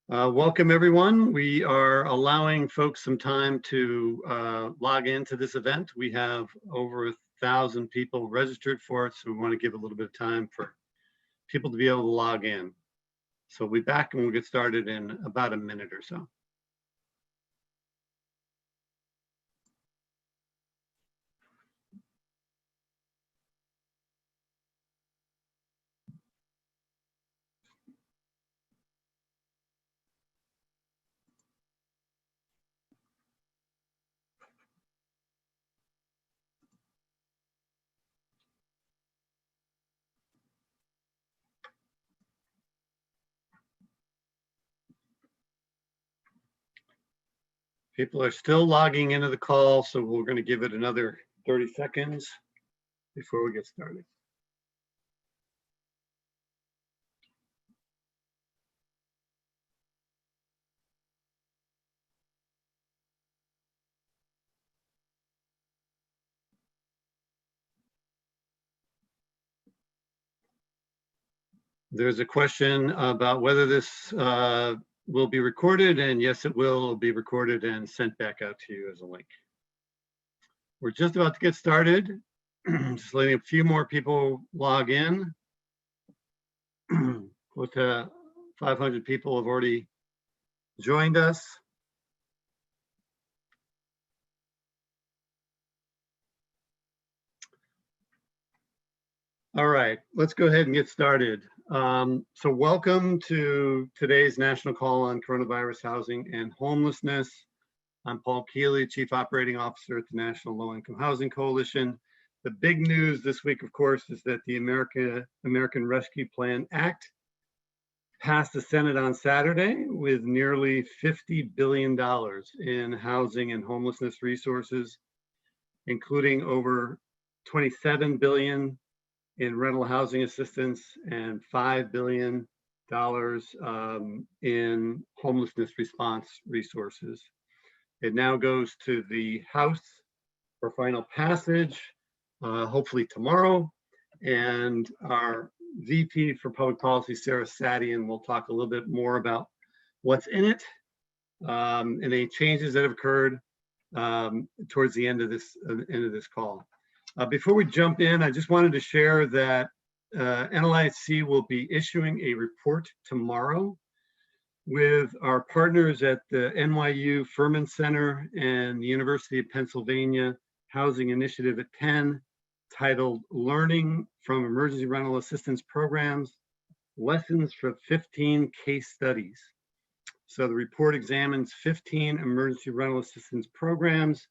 Welcome everyone. We are allowing folks some time to log into this event. We have over 1,000 people registered for it, so we want to give a little bit of time for people to be able to log in. So we'll be back and we'll get started in about a minute or so. People are still logging into the call, so we're going to give it another 30 seconds before we get started. There's a question about whether this will be recorded, and yes, it will be recorded and sent back out to you as a link. We're just about to get started. Just letting a few more people log in. Close to 500 people have already joined us. All right, let's go ahead and get started. So welcome to today's National Call on Coronavirus Housing and Homelessness. I'm Paul Keeley, Chief Operating Officer at the National Low Income Housing Coalition. The big news this week, of course, is that the American Rescue Plan Act passed the Senate on Saturday with nearly $50 billion in housing and homelessness resources, including over $27 billion in rental housing assistance and $5 billion in homelessness response resources. It now goes to the House for final passage, hopefully tomorrow. And our VP for Public Policy, Sarah Sadian, will talk a little bit more about what's in it and any changes that have occurred towards the end of this call. Before we jump in, I just wanted to share that NLIHC will be issuing a report tomorrow with our partners at the NYU Furman Center and the University of Pennsylvania Housing Initiative at Penn, titled Learning from Emergency Rental Assistance Programs, Lessons from 15 Case Studies. So the report examines 15 emergency rental assistance programs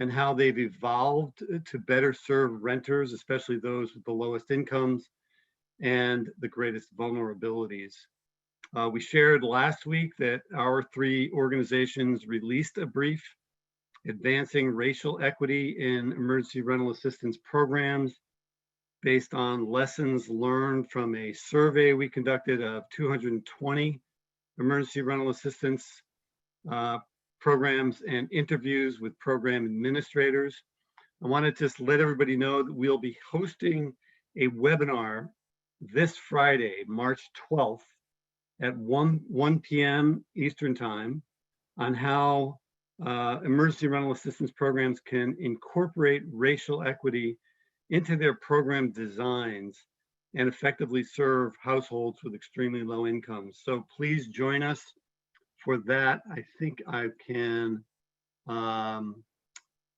and how they've evolved to better serve renters, especially those with the lowest incomes and the greatest vulnerabilities. We shared last week that our three organizations released a brief advancing racial equity in emergency rental assistance programs based on lessons learned from a survey we conducted of 220 emergency rental assistance programs and interviews with program administrators. I want to just let everybody know that we'll be hosting a webinar this Friday, March 12th at 1 p.m. Eastern Time on how emergency rental assistance programs can incorporate racial equity into their program designs and effectively serve households with extremely low incomes. So please join us for that. I think I can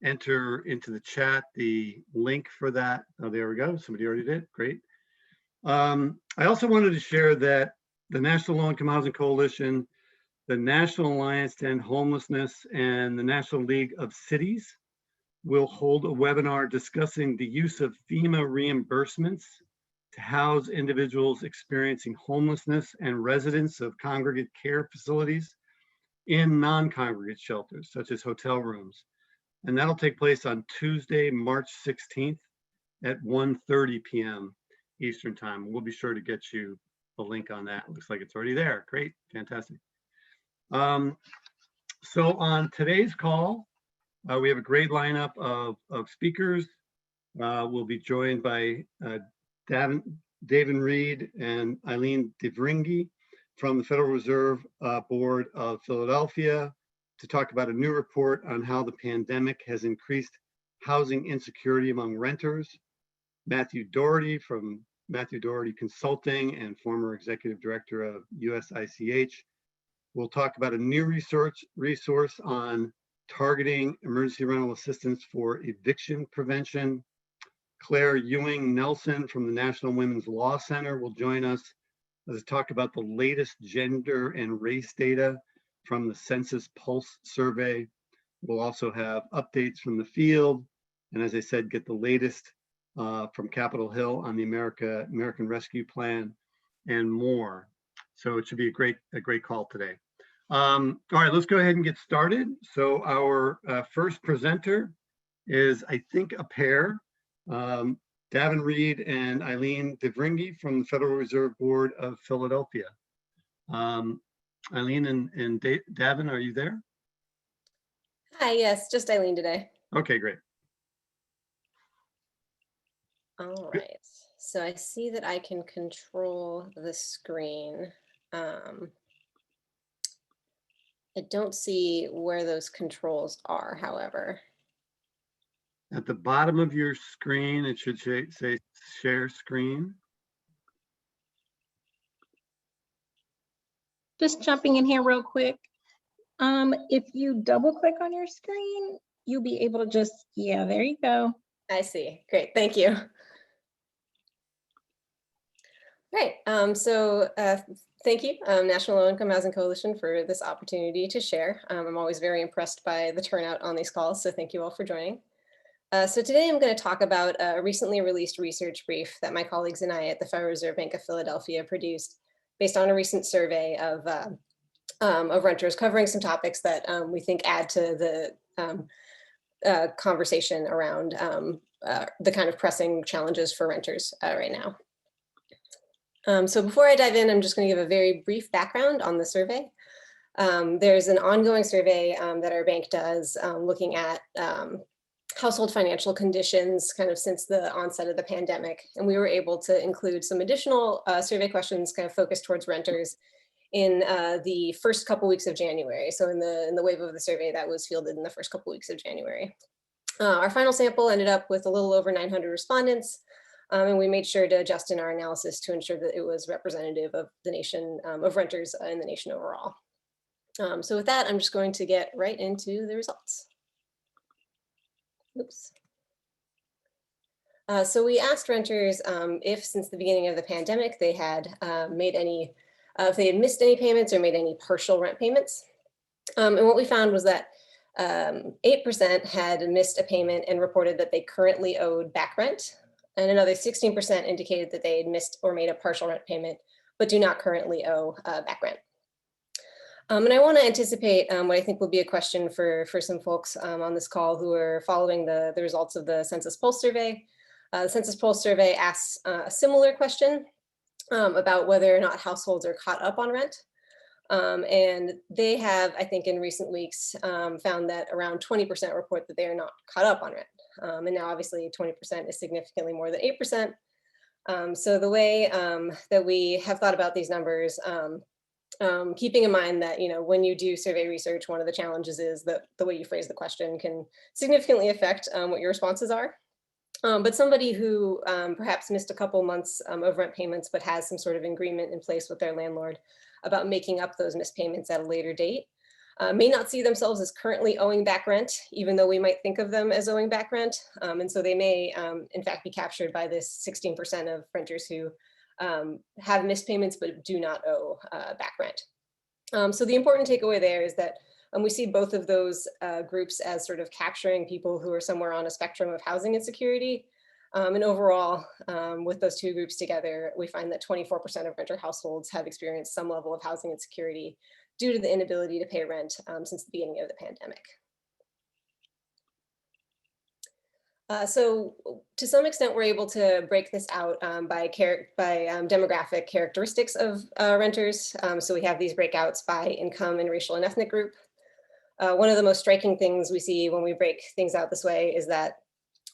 enter into the chat the link for that. Oh, there we go. Somebody already did. Great. I also wanted to share that the National Low Income Housing Coalition, the National Alliance to End Homelessness, and the National League of Cities will hold a webinar discussing the use of FEMA reimbursements to house individuals experiencing homelessness and residents of congregate care facilities in non-congregate shelters, such as hotel rooms. And that'll take place on Tuesday, March 16th at 1:30 p.m. Eastern Time. We'll be sure to get you the link on that. Looks like it's already there. Great, fantastic. So on today's call, we have a great lineup of speakers. We'll be joined by Davin Reed and Eileen Divringi from the Federal Reserve Board of Philadelphia to talk about a new report on how the pandemic has increased housing insecurity among renters. Matthew Doherty from Matthew Doherty Consulting and former executive director of USICH will talk about a new resource on targeting emergency rental assistance for eviction prevention. Claire Ewing-Nelson from the National Women's Law Center will join us to talk about the latest gender and race data from the Census Pulse Survey. We'll also have updates from the field, and as I said, get the latest from Capitol Hill on the American Rescue Plan and more. So it should be a great call today. All right, let's go ahead and get started. So our first presenter is, I think, a pair, Davin Reed and Eileen Divringi from the Federal Reserve Board of Philadelphia. Eileen and Davin, are you there? Hi, yes, just Eileen today. Okay, great. All right, so I see that I can control the screen. I don't see where those controls are, however. At the bottom of your screen, it should say share screen. Just jumping in here real quick. If you double click on your screen, you'll be able to just, yeah, there you go. I see, great, thank you. Great, thank you, National Low Income Housing Coalition, for this opportunity to share. I'm always very impressed by the turnout on these calls, so thank you all for joining. So today I'm going to talk about a recently released research brief that my colleagues and I at the Federal Reserve Bank of Philadelphia produced based on a recent survey of renters, covering some topics that we think add to the conversation around the kind of pressing challenges for renters right now. So before I dive in, I'm just going to give a very brief background on the survey. There's an ongoing survey that our bank does looking at household financial conditions kind of since the onset of the pandemic. And we were able to include some additional survey questions kind of focused towards renters in the first couple weeks of January. So in the wave of the survey that was fielded in the first couple weeks of January. Our final sample ended up with a little over 900 respondents. And we made sure to adjust in our analysis to ensure that it was representative of the nation, of renters in the nation overall. So with that, I'm just going to get right into the results. Oops. So we asked renters if since the beginning of the pandemic, they had if they had missed any payments or made any partial rent payments. And what we found was that 8% had missed a payment and reported that they currently owed back rent. And another 16% indicated that they had missed or made a partial rent payment, but do not currently owe back rent. And I want to anticipate what I think will be a question for some folks on this call who are following the results of the Census Pulse Survey. The Census Pulse Survey asks a similar question about whether or not households are caught up on rent. And they have, I think in recent weeks, found that around 20% report that they are not caught up on rent. And now obviously 20% is significantly more than 8%. So the way that we have thought about these numbers, keeping in mind that, when you do survey research, one of the challenges is that the way you phrase the question can significantly affect what your responses are. But somebody who perhaps missed a couple months of rent payments, but has some sort of agreement in place with their landlord about making up those missed payments at a later date, may not see themselves as currently owing back rent, even though we might think of them as owing back rent. And so they may, in fact, be captured by this 16% of renters who have missed payments but do not owe back rent. So the important takeaway there is that we see both of those groups as sort of capturing people who are somewhere on a spectrum of housing insecurity. And overall, with those two groups together, we find that 24% of renter households have experienced some level of housing insecurity due to the inability to pay rent since the beginning of the pandemic. So to some extent, we're able to break this out by demographic characteristics of renters. So we have these breakouts by income and racial and ethnic group. One of the most striking things we see when we break things out this way is that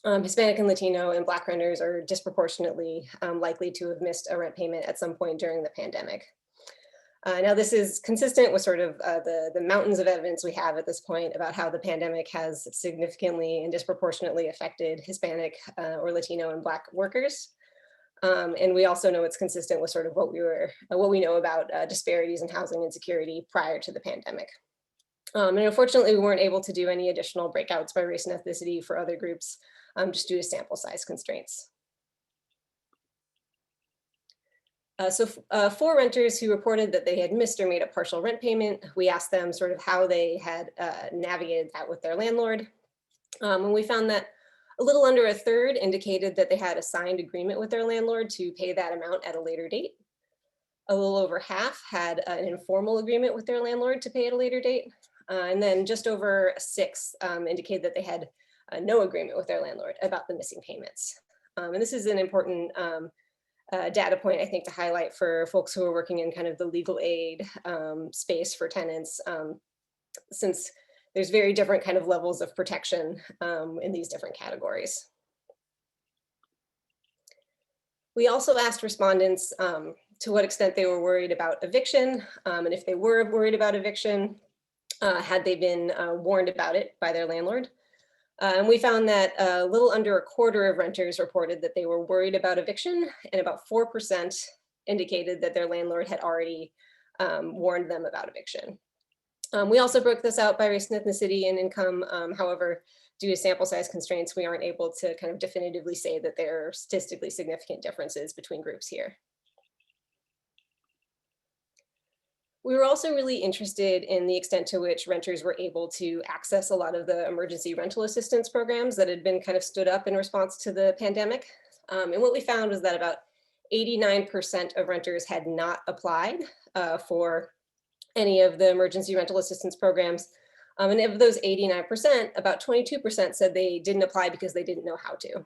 Hispanic and Latino and Black renters are disproportionately likely to have missed a rent payment at some point during the pandemic. Now, this is consistent with sort of the mountains of evidence we have at this point about how the pandemic has significantly and disproportionately affected Hispanic or Latino and Black workers. And we also know it's consistent with sort of what we know about disparities in housing insecurity prior to the pandemic. And unfortunately, we weren't able to do any additional breakouts by race and ethnicity for other groups just due to sample size constraints. For renters who reported that they had missed or made a partial rent payment, we asked them sort of how they had navigated that with their landlord. And we found that a little under a third indicated that they had a signed agreement with their landlord to pay that amount at a later date. A little over half had an informal agreement with their landlord to pay at a later date. And then just over a sixth indicated that they had no agreement with their landlord about the missing payments. And this is an important data point, I think, to highlight for folks who are working in kind of the legal aid space for tenants, since there's very different kind of levels of protection in these different categories. We also asked respondents to what extent they were worried about eviction, and if they were worried about eviction, had they been warned about it by their landlord. And we found that a little under a quarter of renters reported that they were worried about eviction, and about 4% indicated that their landlord had already warned them about eviction. We also broke this out by race and ethnicity and income. However, due to sample size constraints, we aren't able to kind of definitively say that there are statistically significant differences between groups here. We were also really interested in the extent to which renters were able to access a lot of the emergency rental assistance programs that had been kind of stood up in response to the pandemic. And what we found was that about 89% of renters had not applied for any of the emergency rental assistance programs. And of those 89%, about 22% said they didn't apply because they didn't know how to.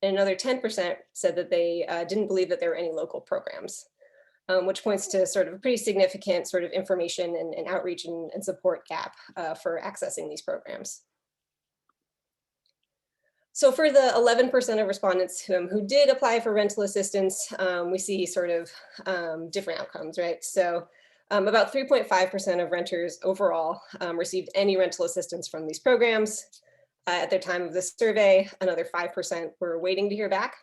And another 10% said that they didn't believe that there were any local programs. Which points to sort of a pretty significant sort of information and outreach and support gap for accessing these programs. So for the 11% of respondents who did apply for rental assistance, we see sort of different outcomes, right? So about 3.5% of renters overall received any rental assistance from these programs. At the time of the survey, another 5% were waiting to hear back,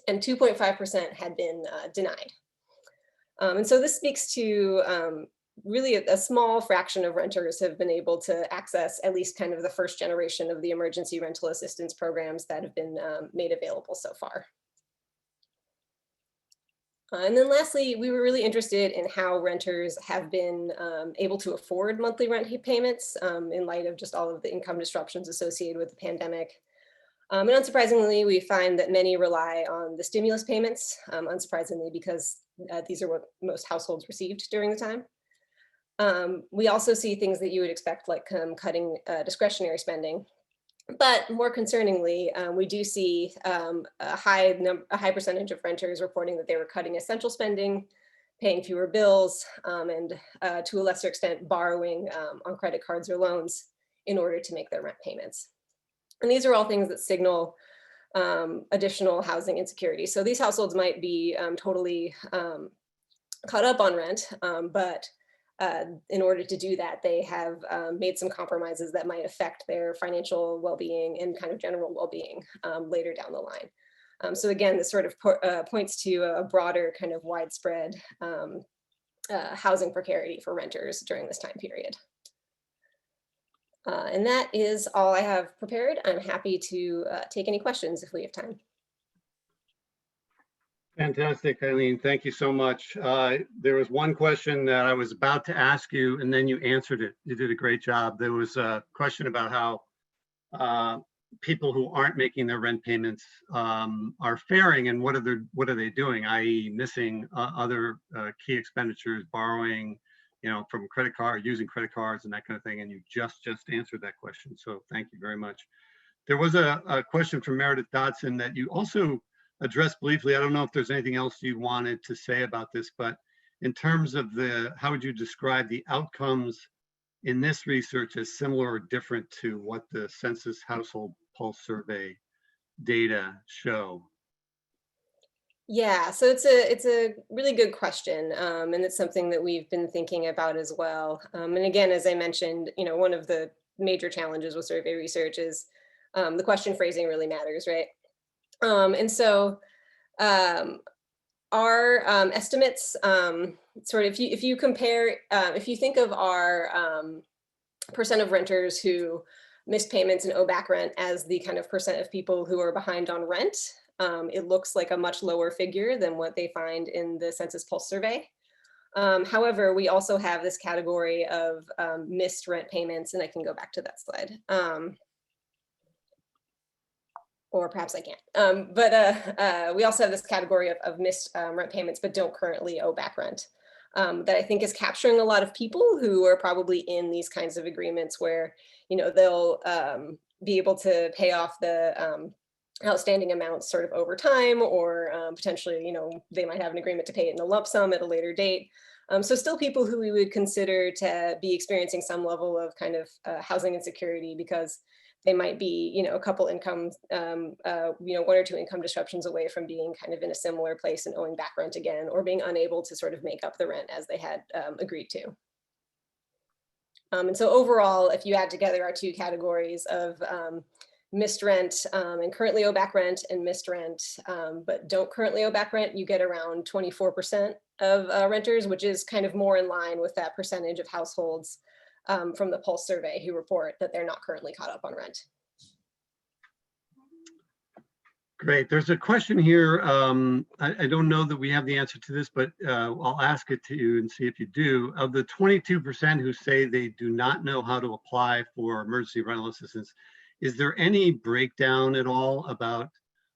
and 2.5% had been denied. And so this speaks to really a small fraction of renters have been able to access at least kind of the first generation of the emergency rental assistance programs that have been made available so far. And then lastly, we were really interested in how renters have been able to afford monthly rent payments in light of just all of the income disruptions associated with the pandemic. And unsurprisingly, we find that many rely on the stimulus payments, unsurprisingly, because these are what most households received during the time. We also see things that you would expect, like cutting discretionary spending. But more concerningly, we do see a high percentage of renters reporting that they were cutting essential spending, paying fewer bills, and to a lesser extent, borrowing on credit cards or loans in order to make their rent payments. And these are all things that signal additional housing insecurity. So these households might be totally caught up on rent, but in order to do that, they have made some compromises that might affect their financial well-being and kind of general well-being later down the line. So again, this sort of points to a broader kind of widespread housing precarity for renters during this time period. And that is all I have prepared. I'm happy to take any questions if we have time. Fantastic, Eileen. Thank you so much. There was one question that I was about to ask you, and then you answered it. You did a great job. There was a question about how people who aren't making their rent payments are faring, and what are they doing, i.e. missing other key expenditures, borrowing, from credit card, using credit cards and that kind of thing. And you just answered that question. So thank you very much. There was a question from Meredith Dodson that you also addressed briefly. I don't know if there's anything else you wanted to say about this, but in terms of how would you describe the outcomes in this research as similar or different to what the Census Household Pulse Survey data show? Yeah, so it's a really good question, and it's something that we've been thinking about as well. And again, as I mentioned, one of the major challenges with survey research is the question phrasing really matters, right? And so um, our estimates, sort of, if you compare, if you think of our percent of renters who miss payments and owe back rent as the kind of percent of people who are behind on rent, it looks like a much lower figure than what they find in the Census Pulse Survey. However, we also have this category of missed rent payments, and I can go back to that slide. Or perhaps I can't. But we also have this category of missed rent payments, but don't currently owe back rent. That I think is capturing a lot of people who are probably in these kinds of agreements where, they'll be able to pay off the outstanding amounts sort of over time, or potentially, they might have an agreement to pay it in a lump sum at a later date. So still people who we would consider to be experiencing some level of kind of housing insecurity, because they might be, a couple incomes, one or two income disruptions away from being kind of in a similar place and owing back rent again, or being unable to sort of make up the rent as they had agreed to. And so overall, if you add together our two categories of missed rent and currently owe back rent, and missed rent but don't currently owe back rent, you get around 24% of renters, which is kind of more in line with that percentage of households from the Pulse survey who report that they're not currently caught up on rent. Great. There's a question here. I don't know that we have the answer to this, but I'll ask it to you and see if you do. Of the 22% who say they do not know how to apply for emergency rental assistance, is there any breakdown at all about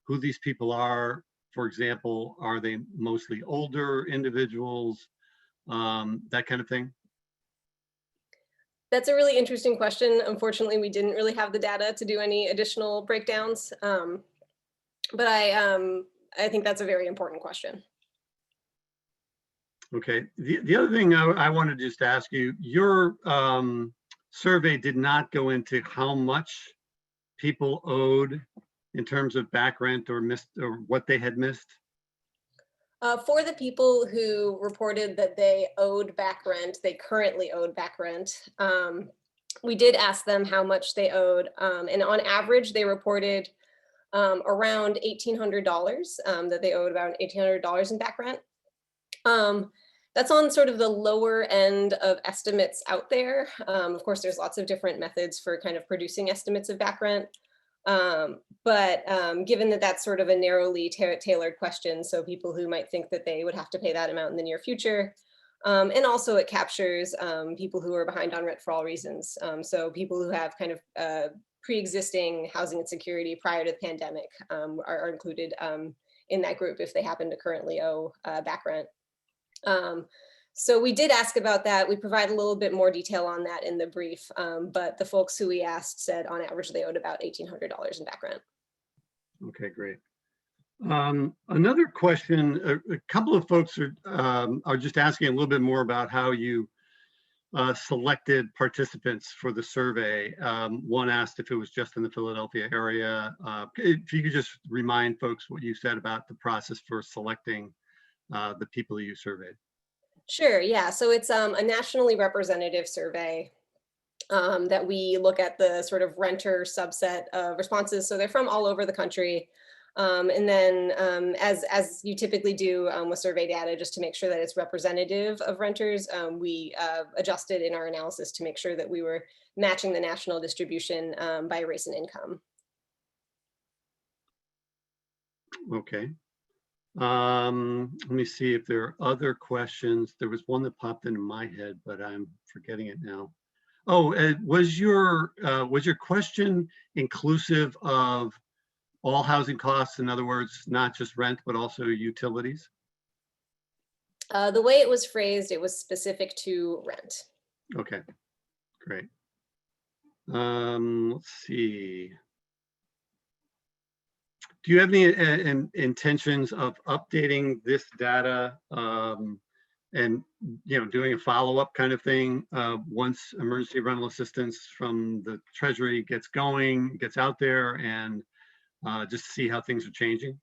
who these people are? For example, are they mostly older individuals, that kind of thing? That's a really interesting question. Unfortunately, we didn't really have the data to do any additional breakdowns. But I think that's a very important question. Okay. The other thing I wanted to just ask you, your survey did not go into how much people owed in terms of back rent or missed, or what they had missed. For the people who reported that they owed back rent, they currently owed back rent, we did ask them how much they owed. And on average, they reported around $1,800, that they owed about $1,800 in back rent. That's on sort of the lower end of estimates out there. Of course, there's lots of different methods for kind of producing estimates of back rent. But given that that's sort of a narrowly tailored question, so people who might think that they would have to pay that amount in the near future, and also it captures people who are behind on rent for all reasons. So people who have kind of pre-existing housing insecurity prior to the pandemic are included in that group if they happen to currently owe back rent. So we did ask about that. We provide a little bit more detail on that in the brief, but the folks who we asked said on average they owed about $1,800 in back rent. Okay, great. Another question, a couple of folks are just asking a little bit more about how you selected participants for the survey. One asked if it was just in the Philadelphia area. If you could just remind folks what you said about the process for selecting the people you surveyed. Sure, yeah, so it's a nationally representative survey that we look at the sort of renter subset of responses. So they're from all over the country. And then as you typically do with survey data, just to make sure that it's representative of renters, we adjusted in our analysis to make sure that we were matching the national distribution by race and income. Okay. Let me see if there are other questions. There was one that popped into my head, but I'm forgetting it now. Oh, was your question inclusive of all housing costs? In other words, not just rent, but also utilities? The way it was phrased, it was specific to rent. Okay, great. Let's see. Do you have any intentions of updating this data and doing a follow-up kind of thing once emergency rental assistance from the Treasury gets going, gets out there, and just to see how things are changing?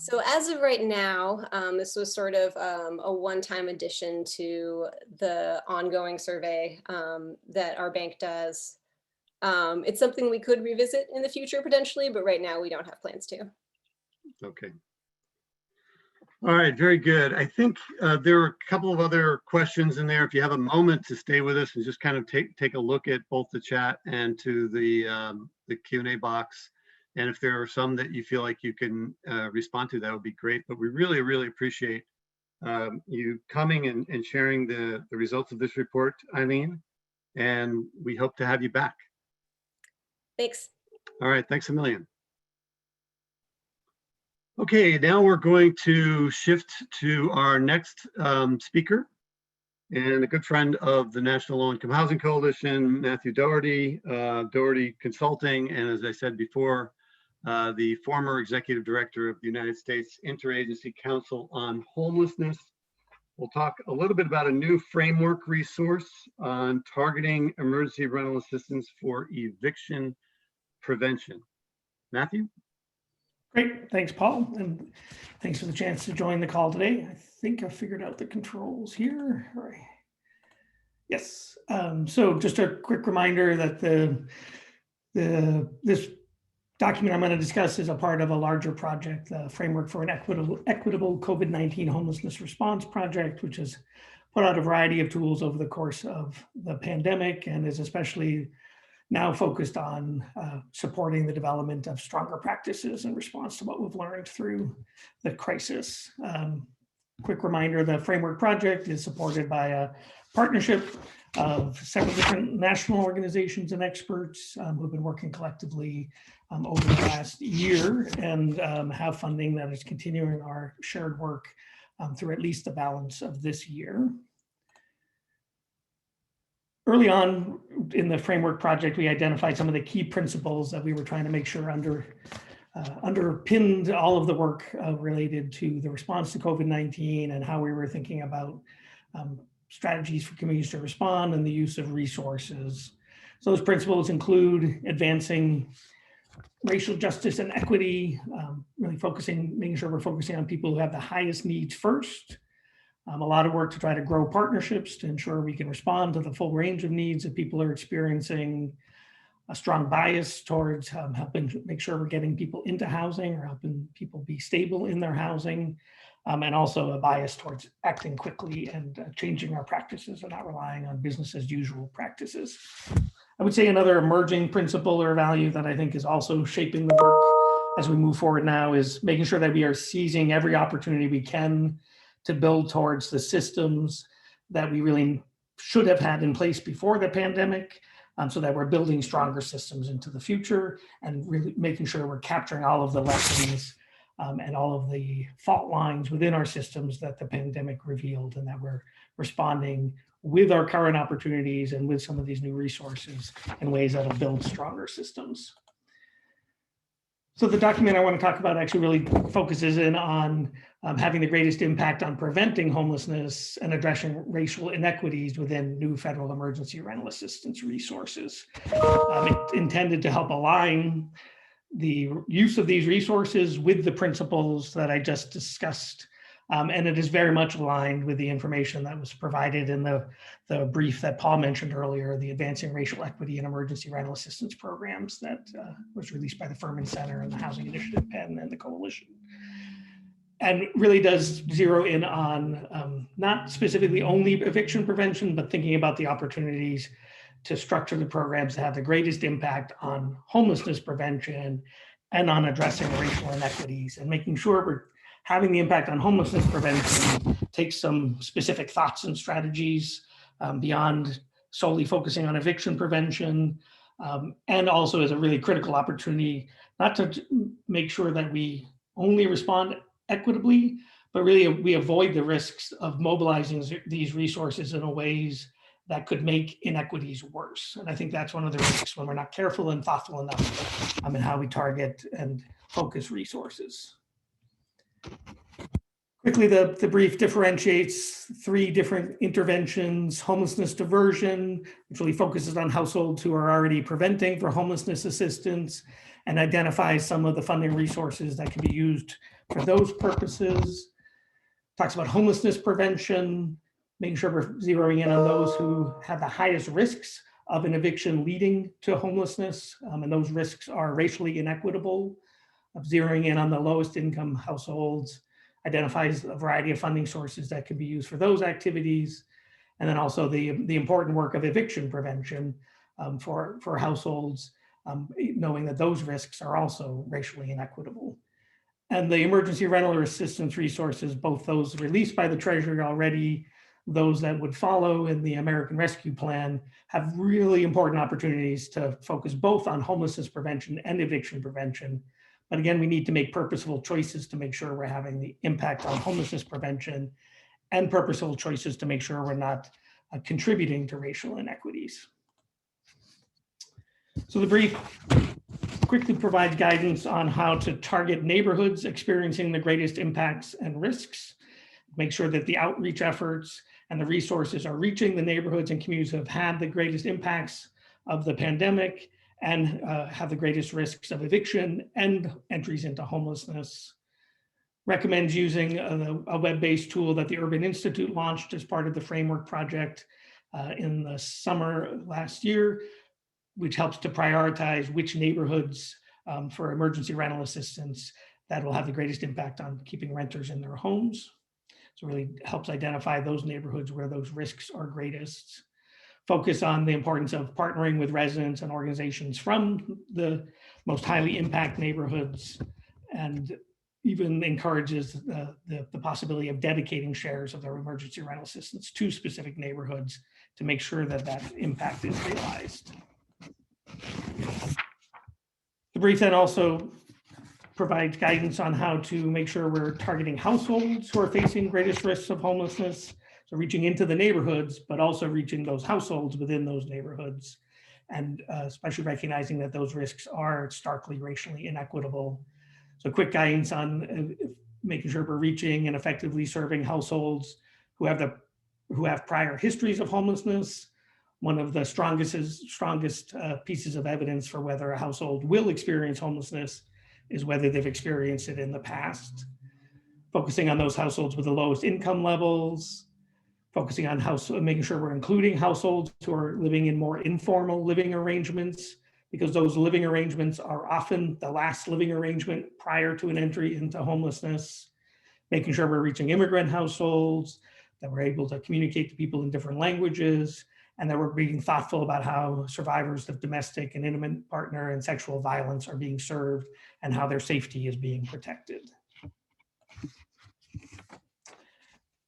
So as of right now, this was sort of a one-time addition to the ongoing survey that our bank does. It's something we could revisit in the future potentially, but right now we don't have plans to. Okay. All right, very good. I think there are a couple of other questions in there. If you have a moment to stay with us and just kind of take a look at both the chat and to the Q&A box. And if there are some that you feel like you can respond to, that would be great. But we really, really appreciate you coming and sharing the results of this report, Eileen. And we hope to have you back. Thanks. All right, thanks a million. Okay, now we're going to shift to our next speaker and a good friend of the National Low-Income Housing Coalition, Matthew Doherty, Doherty Consulting, and as I said before, the former executive director of the United States Interagency Council on Homelessness. We'll talk a little bit about a new framework resource on targeting emergency rental assistance for eviction prevention. Matthew? Great, thanks, Paul, and thanks for the chance to join the call today. I think I figured out the controls here. All right. Yes, so just a quick reminder that this document I'm going to discuss is a part of a larger project, the Framework for an Equitable COVID-19 Homelessness Response Project, which has put out a variety of tools over the course of the pandemic and is especially now focused on supporting the development of stronger practices in response to what we've learned through the crisis. Quick reminder, the Framework Project is supported by a partnership of several different national organizations and experts who've been working collectively over the last year and have funding that is continuing our shared work through at least the balance of this year. Early on in the Framework Project, we identified some of the key principles that we were trying to make sure underpinned all of the work related to the response to COVID-19 and how we were thinking about strategies for communities to respond and the use of resources. So those principles include advancing racial justice and equity, really making sure we're focusing on people who have the highest needs first. A lot of work to try to grow partnerships to ensure we can respond to the full range of needs that people are experiencing. A strong bias towards helping make sure we're getting people into housing or helping people be stable in their housing. And also a bias towards acting quickly and changing our practices and not relying on business as usual practices. I would say another emerging principle or value that I think is also shaping the work as we move forward now is making sure that we are seizing every opportunity we can to build towards the systems that we really should have had in place before the pandemic, so that we're building stronger systems into the future and really making sure we're capturing all of the lessons and all of the fault lines within our systems that the pandemic revealed, and that we're responding with our current opportunities and with some of these new resources in ways that'll build stronger systems. So the document I want to talk about actually really focuses in on having the greatest impact on preventing homelessness and addressing racial inequities within new federal emergency rental assistance resources. It's intended to help align the use of these resources with the principles that I just discussed. And it is very much aligned with the information that was provided in the brief that Paul mentioned earlier, the Advancing Racial Equity in Emergency Rental Assistance Programs that was released by the Furman Center and the Housing Initiative Penn and the Coalition. And really does zero in on not specifically only eviction prevention, but thinking about the opportunities to structure the programs that have the greatest impact on homelessness prevention and on addressing racial inequities and making sure we're having the impact on homelessness prevention takes some specific thoughts and strategies beyond solely focusing on eviction prevention, and also is a really critical opportunity not to make sure that we only respond equitably, but really we avoid the risks of mobilizing these resources in ways that could make inequities worse. And I think that's one of the risks when we're not careful and thoughtful enough in how we target and focus resources. Quickly, the brief differentiates 3 different interventions: homelessness diversion, which really focuses on households who are already preventing for homelessness assistance, and identifies some of the funding resources that can be used for those purposes. Talks about homelessness prevention, making sure we're zeroing in on those who have the highest risks of an eviction leading to homelessness, and those risks are racially inequitable. Of zeroing in on the lowest income households, identifies a variety of funding sources that can be used for those activities, and then also the important work of eviction prevention for households, knowing that those risks are also racially inequitable. And the emergency rental or assistance resources, both those released by the Treasury already, those that would follow in the American Rescue Plan, have really important opportunities to focus both on homelessness prevention and eviction prevention. But again, we need to make purposeful choices to make sure we're having the impact on homelessness prevention, and purposeful choices to make sure we're not contributing to racial inequities. So the brief quickly provides guidance on how to target neighborhoods experiencing the greatest impacts and risks, make sure that the outreach efforts and the resources are reaching the neighborhoods and communities who have had the greatest impacts of the pandemic and have the greatest risks of eviction and entries into homelessness. Recommends using a web-based tool that the Urban Institute launched as part of the framework project in the summer last year, which helps to prioritize which neighborhoods for emergency rental assistance that will have the greatest impact on keeping renters in their homes. So it really helps identify those neighborhoods where those risks are greatest. Focus on the importance of partnering with residents and organizations from the most highly impacted neighborhoods, and even encourages the possibility of dedicating shares of their emergency rental assistance to specific neighborhoods to make sure that that impact is realized. The brief then also provides guidance on how to make sure we're targeting households who are facing greatest risks of homelessness. So reaching into the neighborhoods, but also reaching those households within those neighborhoods, and especially recognizing that those risks are starkly racially inequitable. So quick guidance on making sure we're reaching and effectively serving households who have prior histories of homelessness. One of the strongest pieces of evidence for whether a household will experience homelessness is whether they've experienced it in the past. Focusing on those households with the lowest income levels, focusing on making sure we're including households who are living in more informal living arrangements, because those living arrangements are often the last living arrangement prior to an entry into homelessness. Making sure we're reaching immigrant households, that we're able to communicate to people in different languages, and that we're being thoughtful about how survivors of domestic and intimate partner and sexual violence are being served and how their safety is being protected.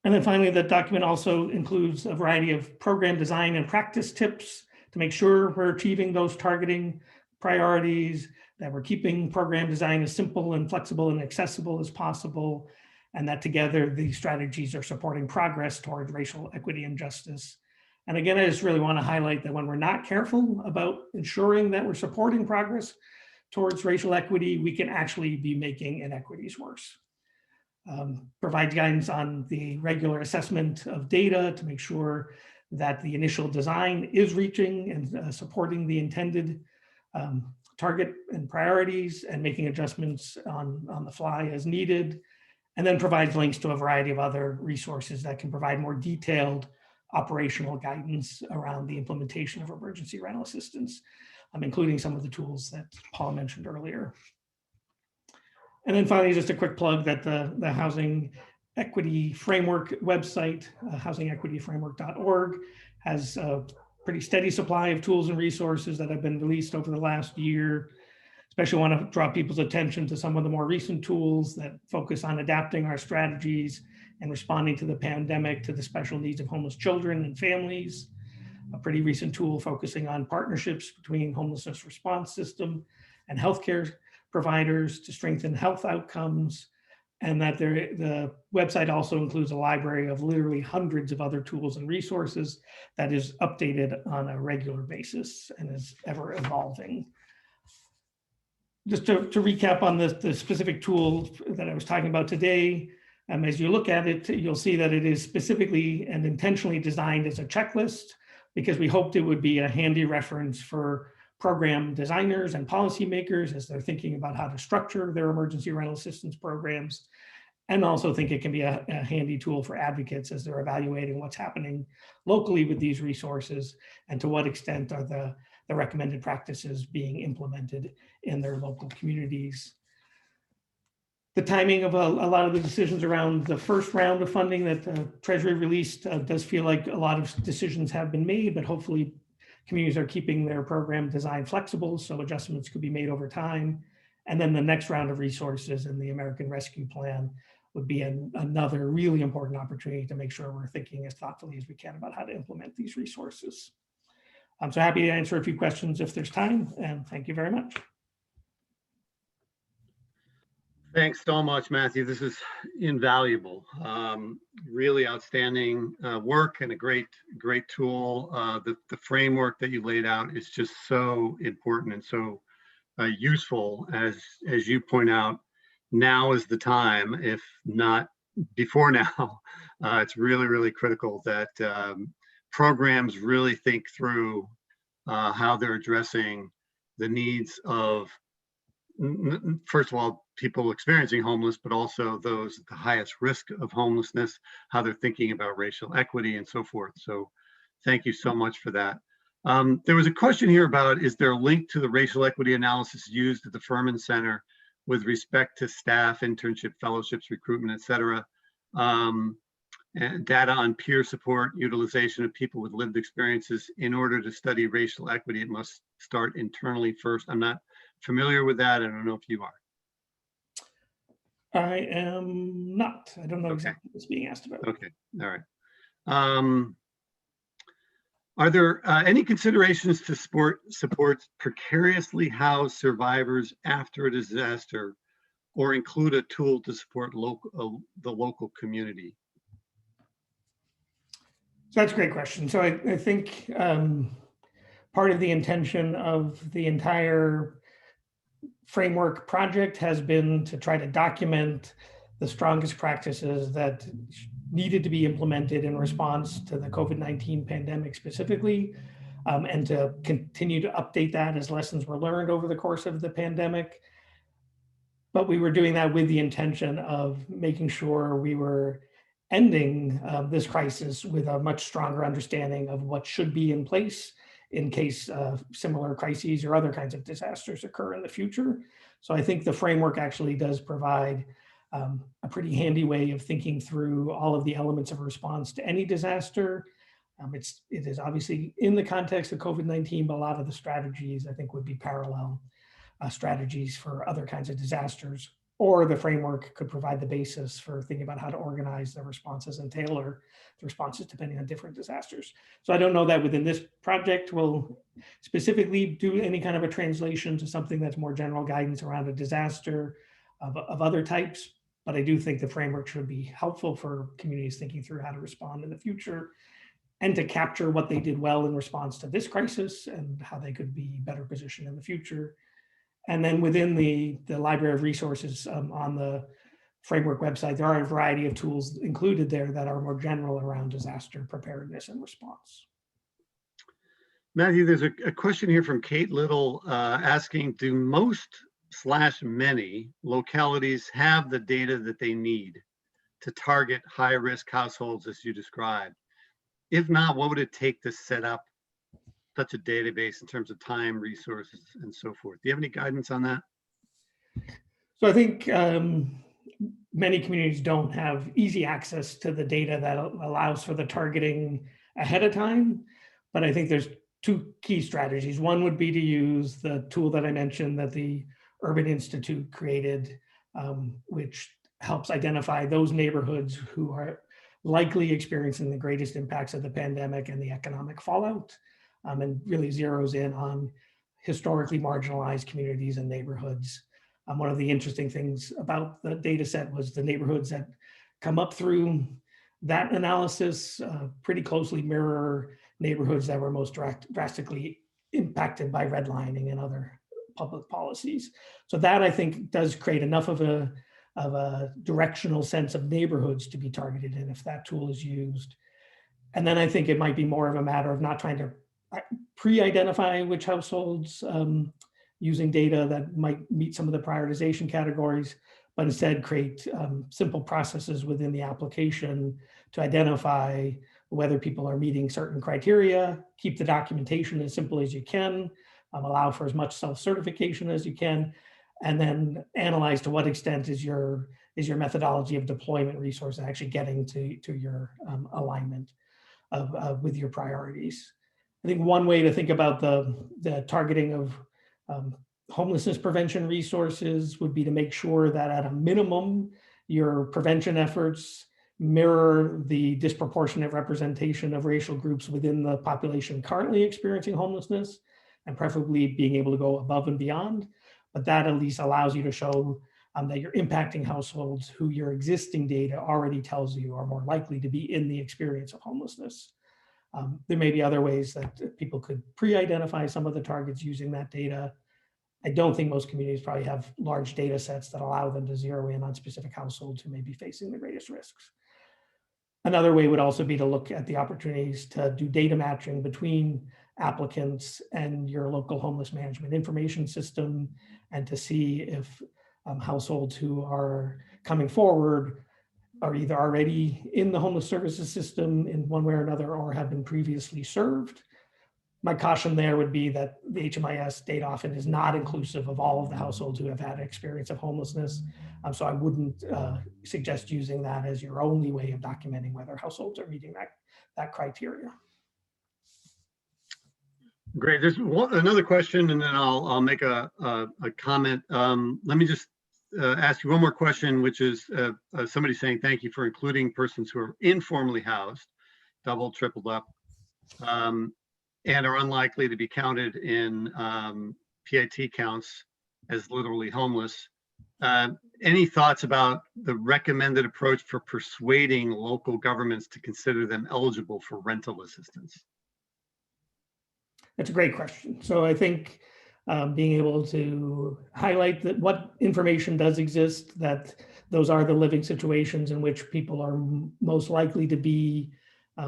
And then finally, the document also includes a variety of program design and practice tips to make sure we're achieving those targeting priorities, that we're keeping program design as simple and flexible and accessible as possible, and that together these strategies are supporting progress towards racial equity and justice. And again, I just really want to highlight that when we're not careful about ensuring that we're supporting progress towards racial equity, we can actually be making inequities worse. Provides guidance on the regular assessment of data to make sure that the initial design is reaching and supporting the intended target and priorities, and making adjustments on the fly as needed. And then provides links to a variety of other resources that can provide more detailed operational guidance around the implementation of emergency rental assistance, including some of the tools that Paul mentioned earlier. And then finally, just a quick plug that the Housing Equity Framework website, housingequityframework.org, has a pretty steady supply of tools and resources that have been released over the last year. Especially want to draw people's attention to some of the more recent tools that focus on adapting our strategies and responding to the pandemic to the special needs of homeless children and families. A pretty recent tool focusing on partnerships between homelessness response system and healthcare providers to strengthen health outcomes, and that the website also includes a library of literally hundreds of other tools and resources that is updated on a regular basis and is ever evolving. Just to recap on the specific tools that I was talking about today, As you look at it, you'll see that it is specifically and intentionally designed as a checklist because we hoped it would be a handy reference for program designers and policymakers as they're thinking about how to structure their emergency rental assistance programs, and also think it can be a handy tool for advocates as they're evaluating what's happening locally with these resources and to what extent are the recommended practices being implemented in their local communities. The timing of a lot of the decisions around the first round of funding that Treasury released does feel like a lot of decisions have been made, but hopefully communities are keeping their program design flexible so adjustments could be made over time. And then the next round of resources in the American Rescue Plan would be another really important opportunity to make sure we're thinking as thoughtfully as we can about how to implement these resources. I'm so happy to answer a few questions if there's time, and thank you very much. Thanks so much, Matthew. This is invaluable. Really outstanding work and a great tool. The framework that you laid out is just so important and so useful. As you point out, now is the time, if not before now. It's really critical that programs really think through how they're addressing the needs of, first of all, people experiencing homeless, but also those at the highest risk of homelessness, how they're thinking about racial equity and so forth. So thank you so much for that. There was a question here about, is there a link to the racial equity analysis used at the Furman Center with respect to staff, internship, fellowships, recruitment, et cetera? And data on peer support, utilization of people with lived experiences. In order to study racial equity, it must start internally first. I'm not familiar with that. I don't know if you are. I am not. I don't know exactly what's being asked about. Okay, all right. Are there any considerations to support precariously housed survivors after a disaster, or include a tool to support the local community? So that's a great question. So I think part of the intention of the entire framework project has been to try to document the strongest practices that needed to be implemented in response to the COVID-19 pandemic specifically, and to continue to update that as lessons were learned over the course of the pandemic. But we were doing that with the intention of making sure we were ending this crisis with a much stronger understanding of what should be in place in case similar crises or other kinds of disasters occur in the future. So I think the framework actually does provide a pretty handy way of thinking through all of the elements of response to any disaster. It is obviously in the context of COVID-19, but a lot of the strategies I think would be parallel strategies for other kinds of disasters, or the framework could provide the basis for thinking about how to organize the responses and tailor the responses depending on different disasters. So I don't know that within this project we'll specifically do any kind of a translation to something that's more general guidance around a disaster of other types, but I do think the framework should be helpful for communities thinking through how to respond in the future and to capture what they did well in response to this crisis and how they could be better positioned in the future. And then within the library of resources on the framework website, there are a variety of tools included there that are more general around disaster preparedness and response. Matthew, there's a question here from Kate Little asking, do most/many localities have the data that they need to target high-risk households as you described? If not, what would it take to set up such a database in terms of time, resources, and so forth? Do you have any guidance on that? So I think many communities don't have easy access to the data that allows for the targeting ahead of time, but I think there's two key strategies. One would be to use the tool that I mentioned that the Urban Institute created, which helps identify those neighborhoods who are likely experiencing the greatest impacts of the pandemic and the economic fallout. And really zeroes in on historically marginalized communities and neighborhoods. One of the interesting things about the data set was the neighborhoods that come up through that analysis pretty closely mirror neighborhoods that were most drastically impacted by redlining and other public policies. So that I think does create enough of a of a directional sense of neighborhoods to be targeted in if that tool is used. And then I think it might be more of a matter of not trying to pre-identify which households using data that might meet some of the prioritization categories, but instead create simple processes within the application to identify whether people are meeting certain criteria, keep the documentation as simple as you can, allow for as much self-certification as you can, and then analyze to what extent is your methodology of deployment resource actually getting to your alignment with your priorities. I think one way to think about the targeting of homelessness prevention resources would be to make sure that at a minimum, your prevention efforts mirror the disproportionate representation of racial groups within the population currently experiencing homelessness, and preferably being able to go above and beyond. But that at least allows you to show that you're impacting households who your existing data already tells you are more likely to be in the experience of homelessness. There may be other ways that people could pre-identify some of the targets using that data. I don't think most communities probably have large data sets that allow them to zero in on specific households who may be facing the greatest risks. Another way would also be to look at the opportunities to do data matching between applicants and your local homeless management information system, and to see if households who are coming forward are either already in the homeless services system in one way or another, or have been previously served. My caution there would be that the HMIS data often is not inclusive of all of the households who have had an experience of homelessness. So I wouldn't suggest using that as your only way of documenting whether households are meeting that criteria. Great. There's another question, and then I'll make a comment. Let me just ask you one more question, which is somebody saying thank you for including persons who are informally housed, doubled, tripled up, and are unlikely to be counted in PIT counts as literally homeless. Any thoughts about the recommended approach for persuading local governments to consider them eligible for rental assistance? That's a great question. So I think being able to highlight that what information does exist, that those are the living situations in which people are most likely to be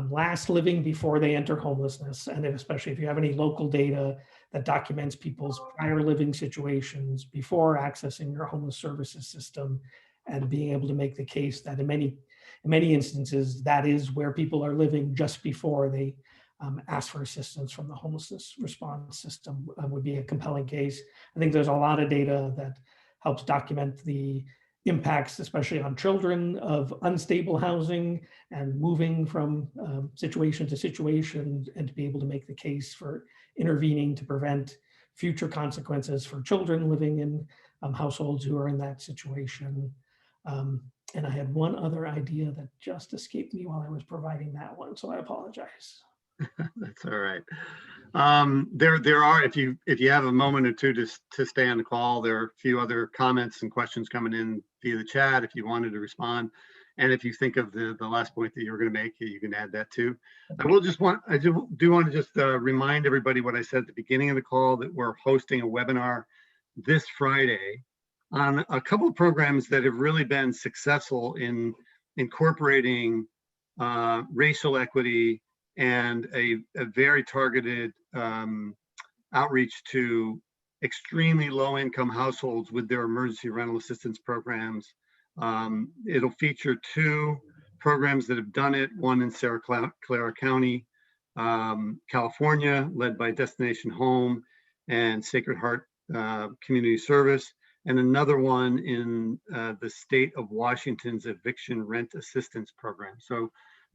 last living before they enter homelessness. And especially if you have any local data that documents people's prior living situations before accessing your homeless services system, and being able to make the case that in many instances, that is where people are living just before they ask for assistance from the homelessness response system would be a compelling case. I think there's a lot of data that helps document the impacts, especially on children, of unstable housing and moving from situation to situation, and to be able to make the case for intervening to prevent future consequences for children living in households who are in that situation. And I had one other idea that just escaped me while I was providing that one, so I apologize. That's all right. There are, if you have a moment or two to stay on the call, there are a few other comments and questions coming in via the chat if you wanted to respond. And if you think of the last point that you were going to make, you can add that too. I do want to just remind everybody what I said at the beginning of the call, that we're hosting a webinar this Friday on a couple of programs that have really been successful in incorporating racial equity and a very targeted outreach to extremely low income households with their emergency rental assistance programs. It'll feature two programs that have done it, one in Santa Clara County, California, led by Destination Home and Sacred Heart Community Service, and another one in the state of Washington's Eviction Rent Assistance Program. So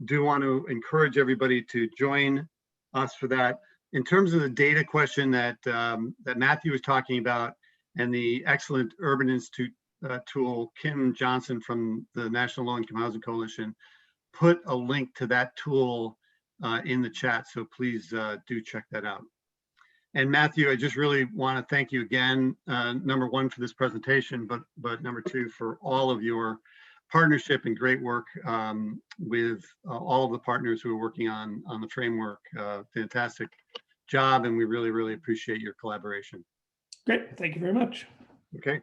do want to encourage everybody to join us for that. In terms of the data question that Matthew was talking about, and the excellent Urban Institute tool, Kim Johnson from the National Low Income Housing Coalition put a link to that tool in the chat, so please do check that out. And Matthew, I just really want to thank you again, number one, for this presentation, but number two, for all of your partnership and great work with all of the partners who are working on the framework. Fantastic job, and we really, really appreciate your collaboration. Great, thank you very much. Okay.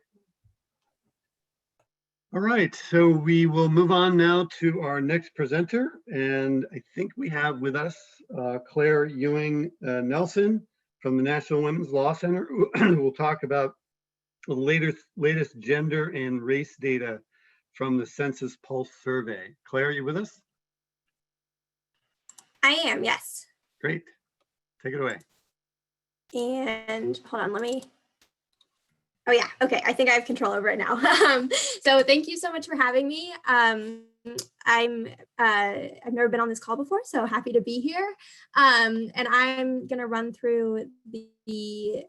All right, so we will move on now to our next presenter. And I think we have with us Claire Ewing-Nelson from the National Women's Law Center, who will talk about the latest gender and race data from the Census Pulse Survey. Claire, are you with us? I am, yes. Great. Take it away. And hold on, oh yeah, okay, I think I have control over it now. So thank you so much for having me. I've never been on this call before, so happy to be here. And I'm gonna run through the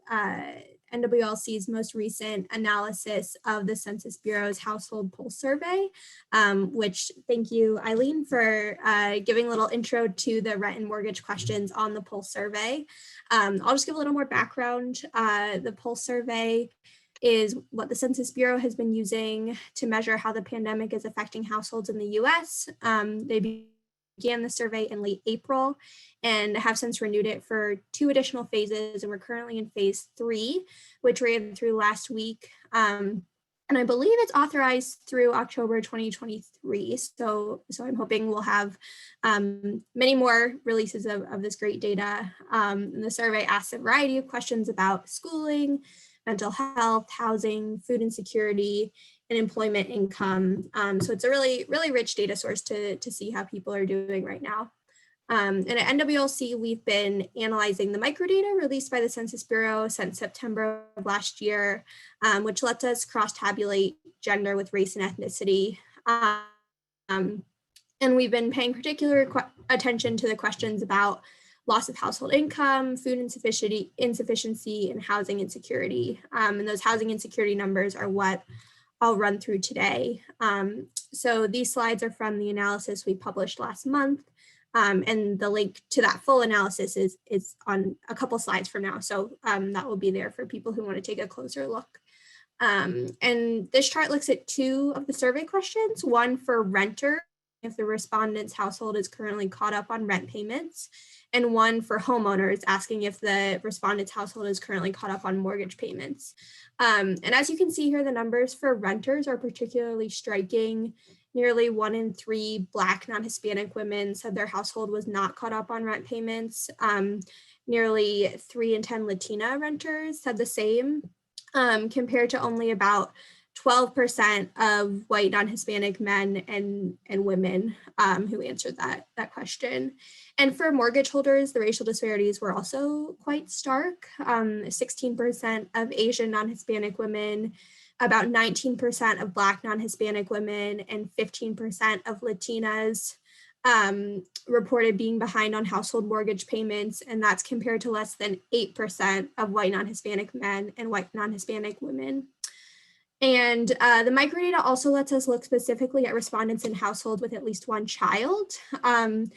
NWLC's most recent analysis of the Census Bureau's Household Pulse Survey, which thank you, Eileen, for giving a little intro to the rent and mortgage questions on the Pulse Survey. I'll just give a little more background. The Pulse Survey is what the Census Bureau has been using to measure how the pandemic is affecting households in the US. They began the survey in late April and have since renewed it for 2 additional phases, and we're currently in phase 3, which ran through last week. And I believe it's authorized through October 2023. So I'm hoping we'll have many more releases of this great data. And the survey asks a variety of questions about schooling, mental health, housing, food insecurity, and employment income. So it's a really, really rich data source to see how people are doing right now. And at NWLC, we've been analyzing the microdata released by the Census Bureau since September of last year, which lets us cross-tabulate gender with race and ethnicity. And we've been paying particular attention to the questions about loss of household income, food insufficiency, and housing insecurity. And those housing insecurity numbers are what I'll run through today. So these slides are from the analysis we published last month. And the link to that full analysis is on a couple slides from now. So that will be there for people who want to take a closer look. And this chart looks at 2 of the survey questions, one for renter, if the respondent's household is currently caught up on rent payments, and one for homeowners, asking if the respondent's household is currently caught up on mortgage payments. And as you can see here, the numbers for renters are particularly striking. Nearly 1 in 3 Black non-Hispanic women said their household was not caught up on rent payments. Nearly 3 in 10 Latina renters said the same, compared to only about 12% of white non-Hispanic men and women who answered that question. And for mortgage holders, the racial disparities were also quite stark. 16% of Asian non-Hispanic women, about 19% of Black non-Hispanic women, and 15% of Latinas reported being behind on household mortgage payments, and that's compared to less than 8% of white non-Hispanic men and white non-Hispanic women. And the microdata also lets us look specifically at respondents in households with at least 1 child. And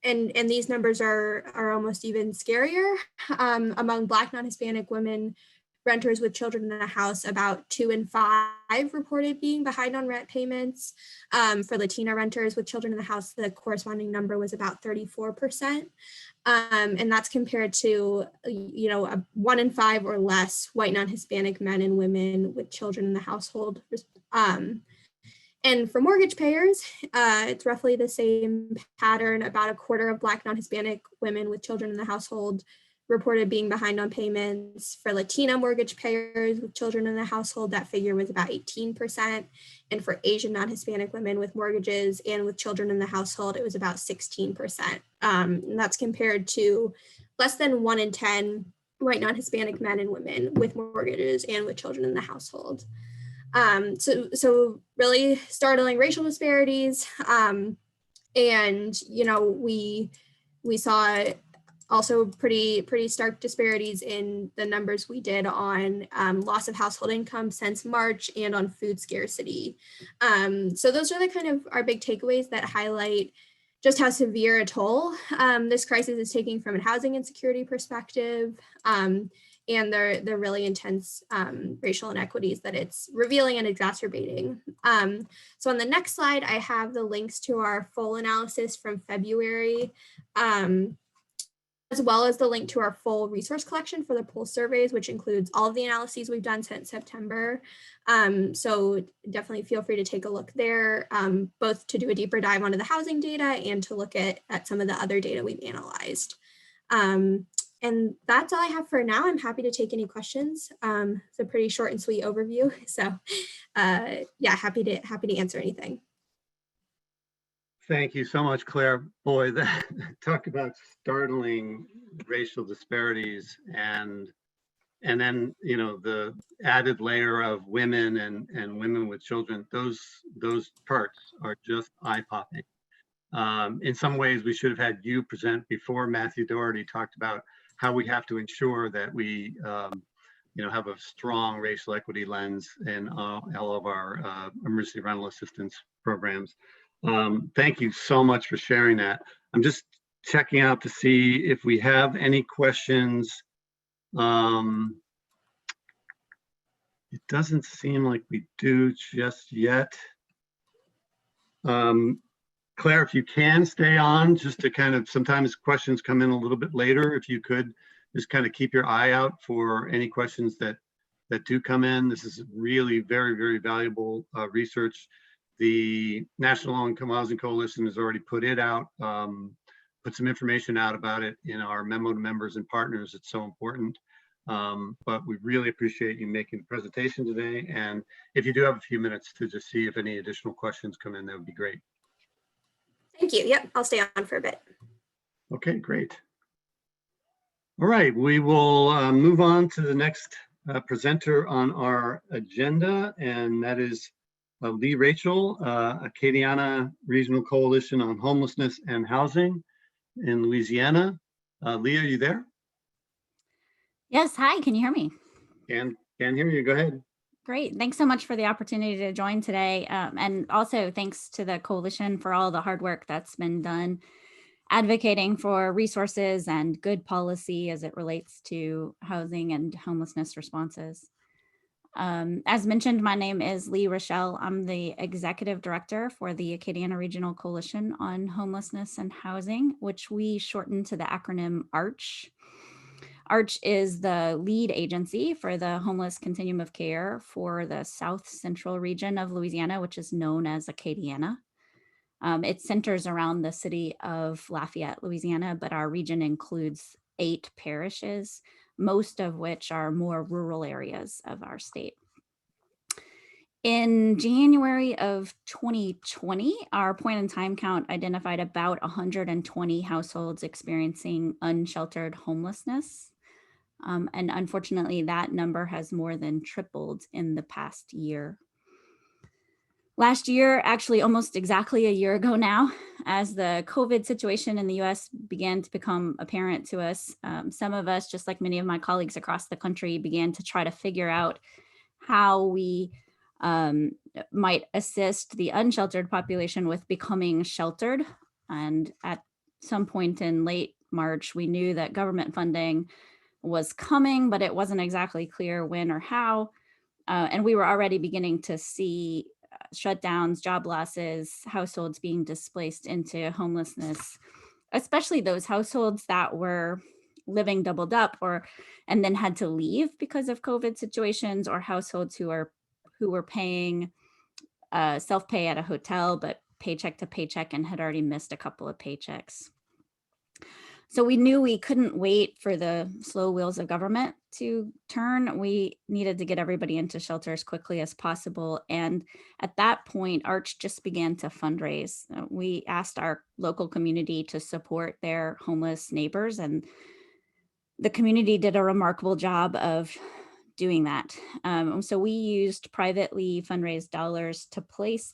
these numbers are almost even scarier. Among Black non-Hispanic women renters with children in the house, about 2 in 5 reported being behind on rent payments. For Latina renters with children in the house, the corresponding number was about 34%. And that's compared to, 1 in 5 or less white non-Hispanic men and women with children in the household. And for mortgage payers, it's roughly the same pattern. About a quarter of Black non-Hispanic women with children in the household reported being behind on payments. For Latina mortgage payers with children in the household, that figure was about 18%. And for Asian non-Hispanic women with mortgages and with children in the household, it was about 16%. And that's compared to less than 1 in 10 white non-Hispanic men and women with mortgages and with children in the household. So really startling racial disparities. And, we saw also pretty stark disparities in the numbers we did on loss of household income since March and on food scarcity. So those are the kind of our big takeaways that highlight just how severe a toll this crisis is taking from a housing insecurity perspective, and the really intense racial inequities that it's revealing and exacerbating. So on the next slide, I have the links to our full analysis from February. as well as the link to our full resource collection for the pulse surveys, which includes all of the analyses we've done since September. So definitely feel free to take a look there, both to do a deeper dive onto the housing data and to look at some of the other data we've analyzed. And that's all I have for now. I'm happy to take any questions. It's a pretty short and sweet overview. So yeah, happy to answer anything. Thank you so much, Claire. Boy, that talk about startling racial disparities, and then, you know, the added layer of women and women with children. Those parts are just eye-popping. In some ways, we should have had you present before Matthew Doherty talked about how we have to ensure that we, you know, have a strong racial equity lens in all of our emergency rental assistance programs. Thank you so much for sharing that. I'm just checking out to see if we have any questions. It doesn't seem like we do just yet. Claire, if you can stay on just to kind of, sometimes questions come in a little bit later. If you could just kind of keep your eye out for any questions that do come in. This is really very, very valuable research. The National Low-Income Housing Coalition has already put it out, put some information out about it in our memo to members and partners. It's so important. But we really appreciate you making the presentation today. And if you do have a few minutes to just see if any additional questions come in, that would be great. Thank you. Yep, I'll stay on for a bit. Okay, great. All right, we will move on to the next presenter on our agenda, and that is Lee Rachel, Acadiana Regional Coalition on Homelessness and Housing in Louisiana. Lee, are you there? Yes, hi, can you hear me? Can hear you, go ahead. Great, thanks so much for the opportunity to join today. And also thanks to the coalition for all the hard work that's been done advocating for resources and good policy as it relates to housing and homelessness responses. As mentioned, my name is Lee Rochelle. I'm the Executive Director for the Acadiana Regional Coalition on Homelessness and Housing, which we shorten to the acronym ARCH. ARCH is the lead agency for the homeless continuum of care for the South Central region of Louisiana, which is known as Acadiana. It centers around the city of Lafayette, Louisiana, but our region includes 8 parishes, most of which are more rural areas of our state. In January of 2020, our point in time count identified about 120 households experiencing unsheltered homelessness. And unfortunately, that number has more than tripled in the past year. Last year, actually almost exactly a year ago now, as the COVID situation in the US began to become apparent to us, some of us, just like many of my colleagues across the country, began to try to figure out how we might assist the unsheltered population with becoming sheltered. And at some point in late March, we knew that government funding was coming, but it wasn't exactly clear when or how. And we were already beginning to see shutdowns, job losses, households being displaced into homelessness, especially those households that were living doubled up and then had to leave because of COVID situations, or households who were paying self-pay at a hotel, but paycheck to paycheck and had already missed a couple of paychecks. So we knew we couldn't wait for the slow wheels of government to turn. We needed to get everybody into shelter as quickly as possible. And at that point, ARCH just began to fundraise. We asked our local community to support their homeless neighbors, and the community did a remarkable job of doing that. So we used privately fundraised dollars to place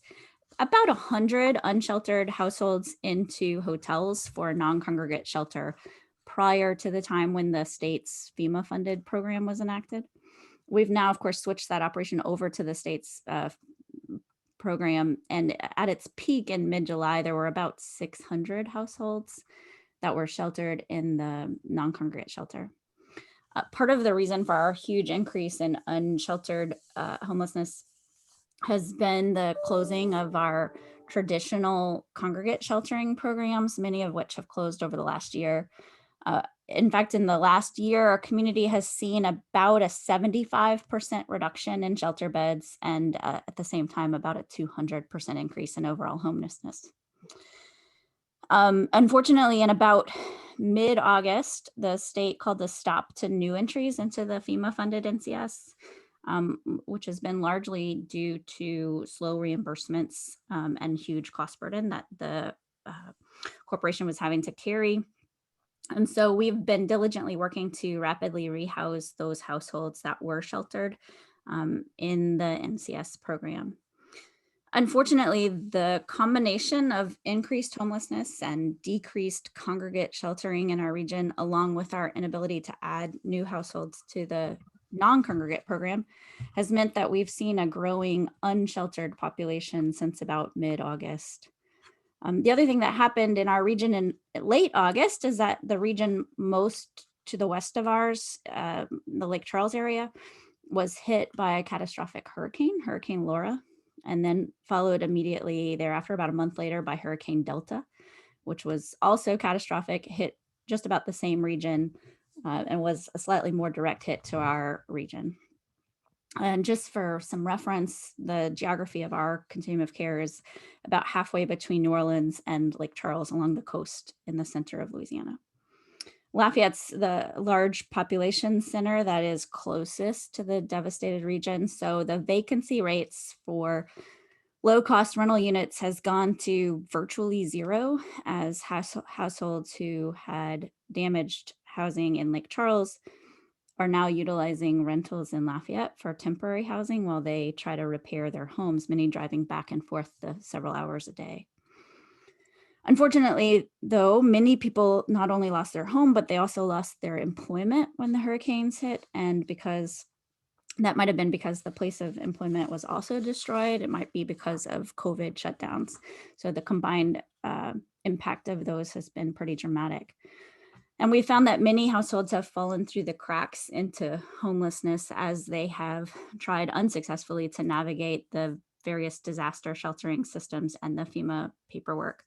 about 100 unsheltered households into hotels for non-congregate shelter prior to the time when the state's FEMA funded program was enacted. We've now, of course, switched that operation over to the state's program. And at its peak in mid-July, there were about 600 households that were sheltered in the non-congregate shelter. Part of the reason for our huge increase in unsheltered homelessness has been the closing of our traditional congregate sheltering programs, many of which have closed over the last year. In fact, in the last year, our community has seen about a 75% reduction in shelter beds and at the same time, about a 200% increase in overall homelessness. Unfortunately, in about mid-August, the state called a stop to new entries into the FEMA-funded NCS, which has been largely due to slow reimbursements and huge cost burden that the corporation was having to carry. And so we've been diligently working to rapidly rehouse those households that were sheltered in the NCS program. Unfortunately, the combination of increased homelessness and decreased congregate sheltering in our region, along with our inability to add new households to the non-congregate program, has meant that we've seen a growing unsheltered population since about mid-August. The other thing that happened in our region in late August is that the region most to the west of ours, the Lake Charles area, was hit by a catastrophic hurricane, Hurricane Laura, and then followed immediately thereafter, about a month later, by Hurricane Delta, which was also catastrophic, hit just about the same region, and was a slightly more direct hit to our region. And just for some reference, the geography of our continuum of care is about halfway between New Orleans and Lake Charles along the coast in the center of Louisiana. Lafayette's the large population center that is closest to the devastated region. So the vacancy rates for low-cost rental units has gone to virtually zero, as households who had damaged housing in Lake Charles are now utilizing rentals in Lafayette for temporary housing while they try to repair their homes, many driving back and forth several hours a day. Unfortunately, though, many people not only lost their home, but they also lost their employment when the hurricanes hit. And because that might have been because the place of employment was also destroyed, it might be because of COVID shutdowns. So the combined impact of those has been pretty dramatic. And we found that many households have fallen through the cracks into homelessness as they have tried unsuccessfully to navigate the various disaster sheltering systems and the FEMA paperwork.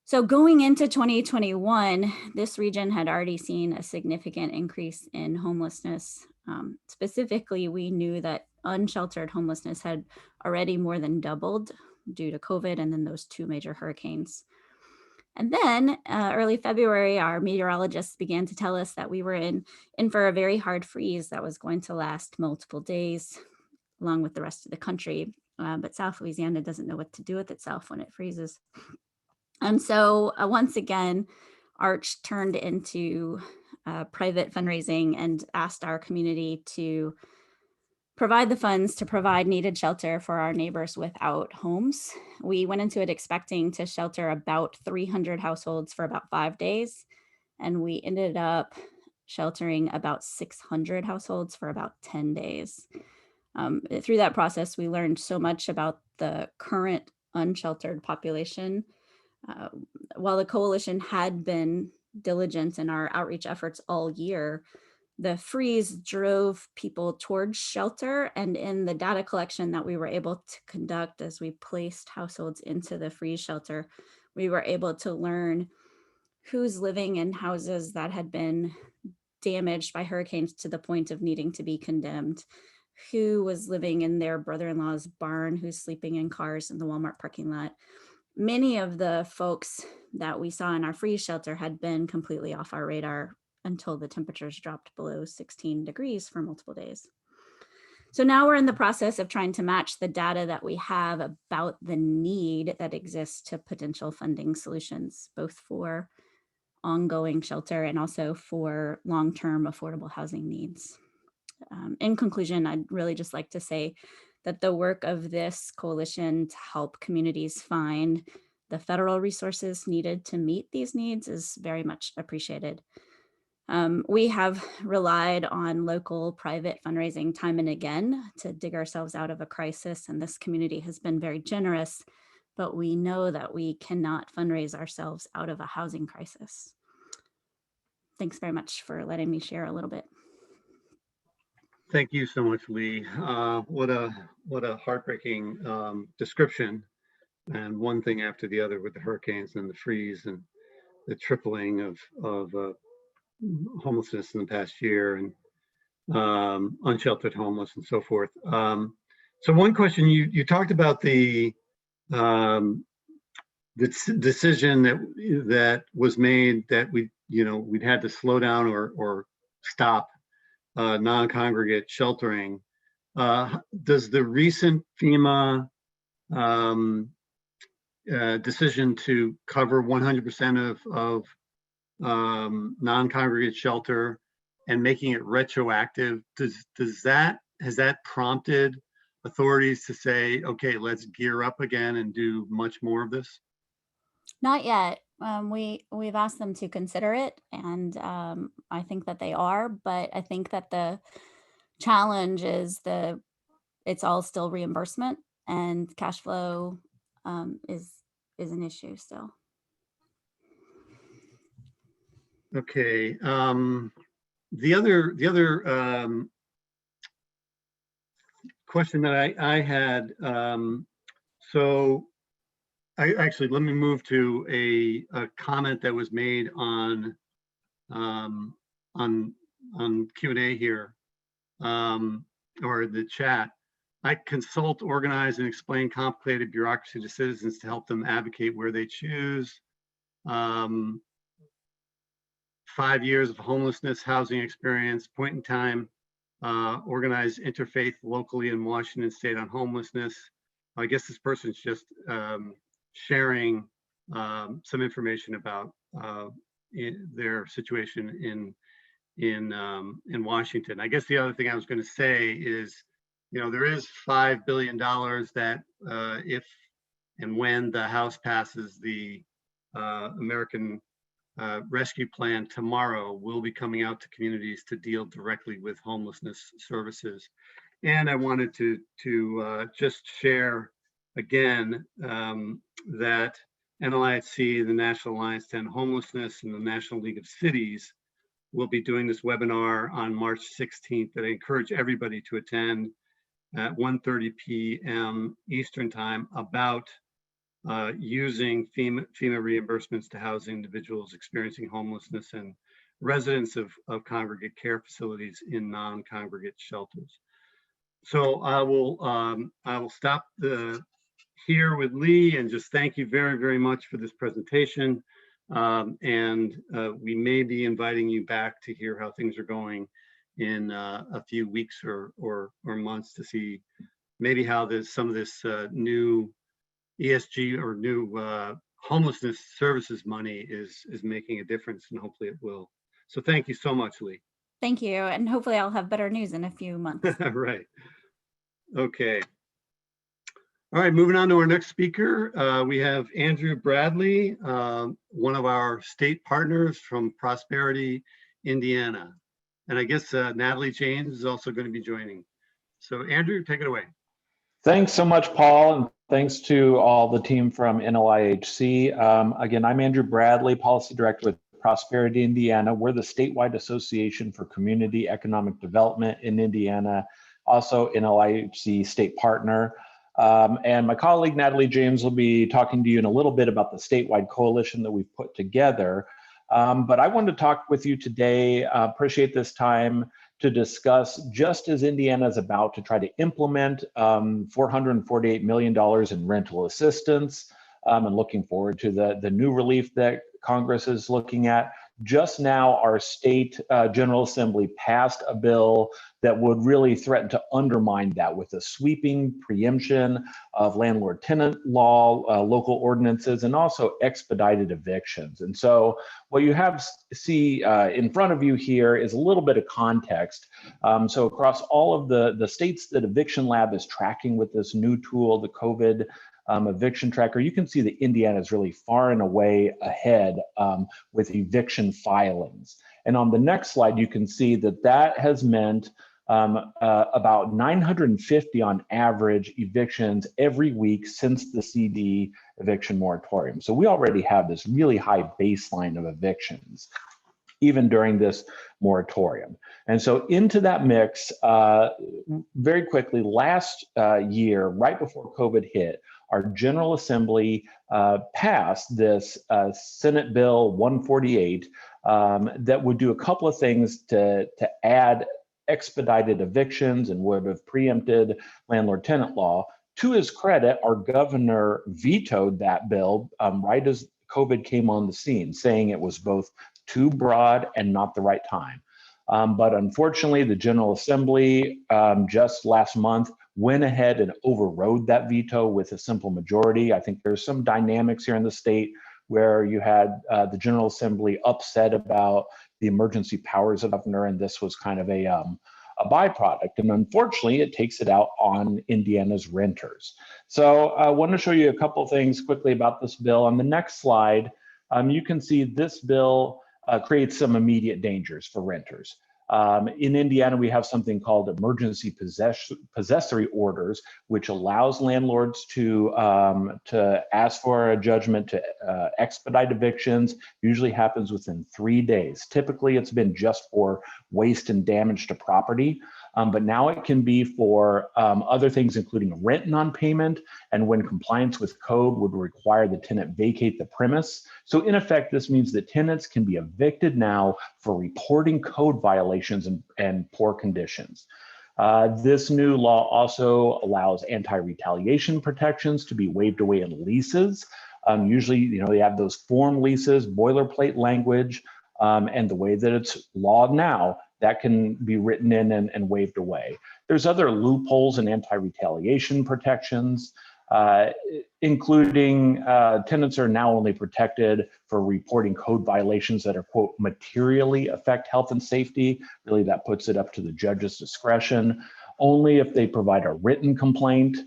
So going into 2021, this region had already seen a significant increase in homelessness. Specifically, we knew that unsheltered homelessness had already more than doubled due to COVID and then those two major hurricanes. And then early February, our meteorologists began to tell us that we were in for a very hard freeze that was going to last multiple days, along with the rest of the country. But South Louisiana doesn't know what to do with itself when it freezes. And so once again, Arch turned into private fundraising and asked our community to provide the funds to provide needed shelter for our neighbors without homes. We went into it expecting to shelter about 300 households for about 5 days, and we ended up sheltering about 600 households for about 10 days. Through that process, we learned so much about the current unsheltered population. While the coalition had been diligent in our outreach efforts all year, the freeze drove people towards shelter, and in the data collection that we were able to conduct as we placed households into the freeze shelter, we were able to learn who's living in houses that had been damaged by hurricanes to the point of needing to be condemned, who was living in their brother-in-law's barn, who's sleeping in cars in the Walmart parking lot. Many of the folks that we saw in our freeze shelter had been completely off our radar until the temperatures dropped below 16 degrees for multiple days. So now we're in the process of trying to match the data that we have about the need that exists to potential funding solutions, both for ongoing shelter and also for long-term affordable housing needs. In conclusion, I'd really just like to say that the work of this coalition to help communities find the federal resources needed to meet these needs is very much appreciated. We have relied on local private fundraising time and again to dig ourselves out of a crisis, and this community has been very generous, but we know that we cannot fundraise ourselves out of a housing crisis. Thanks very much for letting me share a little bit. Thank you so much, Lee. What a heartbreaking description, and one thing after the other with the hurricanes and the freeze. And tripling of homelessness in the past year, and unsheltered homeless and so forth. So one question, you talked about the decision that was made that we'd had to slow down or stop non-congregate sheltering. Does the recent FEMA decision to cover 100% of non-congregate shelter and making it retroactive, has that prompted authorities to say, okay, let's gear up again and do much more of this? Not yet. We've asked them to consider it, and I think that they are, but I think that the challenge is it's all still reimbursement, and cash flow is an issue still. Okay. The other question that I had, so let me move to a comment that was made on Q&A here, or the chat. I consult, organize, and explain complicated bureaucracy to citizens to help them advocate where they choose. 5 years of homelessness housing experience, point in time, organized interfaith locally in Washington State on homelessness. I guess this person's just sharing some information about their situation in Washington. I guess the other thing I was going to say is, there is $5 billion that if and when the House passes the American Rescue Plan tomorrow, will be coming out to communities to deal directly with homelessness services. And I wanted to just share again that NLIHC, the National Alliance to End Homelessness, and the National League of Cities will be doing this webinar on March 16th that I encourage everybody to attend at 1:30 p.m. Eastern Time, about using FEMA reimbursements to house individuals experiencing homelessness and residents of congregate care facilities in non-congregate shelters. So I will stop here with Lee and just thank you very, very much for this presentation. And we may be inviting you back to hear how things are going in a few weeks or months to see maybe how some of this new ESG or new homelessness services money is making a difference, and hopefully it will. So thank you so much, Lee. Thank you, and hopefully I'll have better news in a few months. Right. Okay. All right, moving on to our next speaker. We have Andrew Bradley, one of our state partners from Prosperity, Indiana. And I guess Natalie James is also going to be joining. So Andrew, take it away. Thanks so much, Paul, and thanks to all the team from NLIHC. Again, I'm Andrew Bradley, Policy Director with Prosperity, Indiana. We're the statewide association for community economic development in Indiana, also NLIHC state partner. And my colleague, Natalie James, will be talking to you in a little bit about the statewide coalition that we've put together. But I wanted to talk with you today, appreciate this time to discuss, just as Indiana is about to try to implement $448 million in rental assistance, and looking forward to the new relief that Congress is looking at. Just now, our state General Assembly passed a bill that would really threaten to undermine that with a sweeping preemption of landlord-tenant law, local ordinances, and also expedited evictions. And so what you see in front of you here is a little bit of context. So across all of the states that Eviction Lab is tracking with this new tool, the COVID eviction tracker, you can see that Indiana is really far and away ahead with eviction filings. And on the next slide, you can see that has meant about 950 on average evictions every week since the CD eviction moratorium. So we already have this really high baseline of evictions. even during this moratorium. And so into that mix, very quickly, last year, right before COVID hit, our General Assembly passed this Senate Bill 148 that would do a couple of things to add expedited evictions and would have preempted landlord-tenant law. To his credit, our governor vetoed that bill right as COVID came on the scene, saying it was both too broad and not the right time. But unfortunately, the General Assembly just last month went ahead and overrode that veto with a simple majority. I think there's some dynamics here in the state where you had the General Assembly upset about the emergency powers of the governor, and this was kind of a byproduct. And unfortunately, it takes it out on Indiana's renters. So I want to show you a couple things quickly about this bill. On the next slide, you can see this bill creates some immediate dangers for renters. In Indiana, we have something called emergency possessory orders, which allows landlords to ask for a judgment to expedite evictions. Usually happens within 3 days. Typically, it's been just for waste and damage to property, but now it can be for other things, including rent non-payment, and when compliance with code would require the tenant vacate the premise. So in effect, this means that tenants can be evicted now for reporting code violations and poor conditions. This new law also allows anti-retaliation protections to be waived away in leases. Usually, they have those form leases, boilerplate language, and the way that it's lawed now, that can be written in and waived away. There's other loopholes in anti-retaliation protections, including tenants are now only protected for reporting code violations that are, quote, materially affect health and safety. Really, that puts it up to the judge's discretion. Only if they provide a written complaint,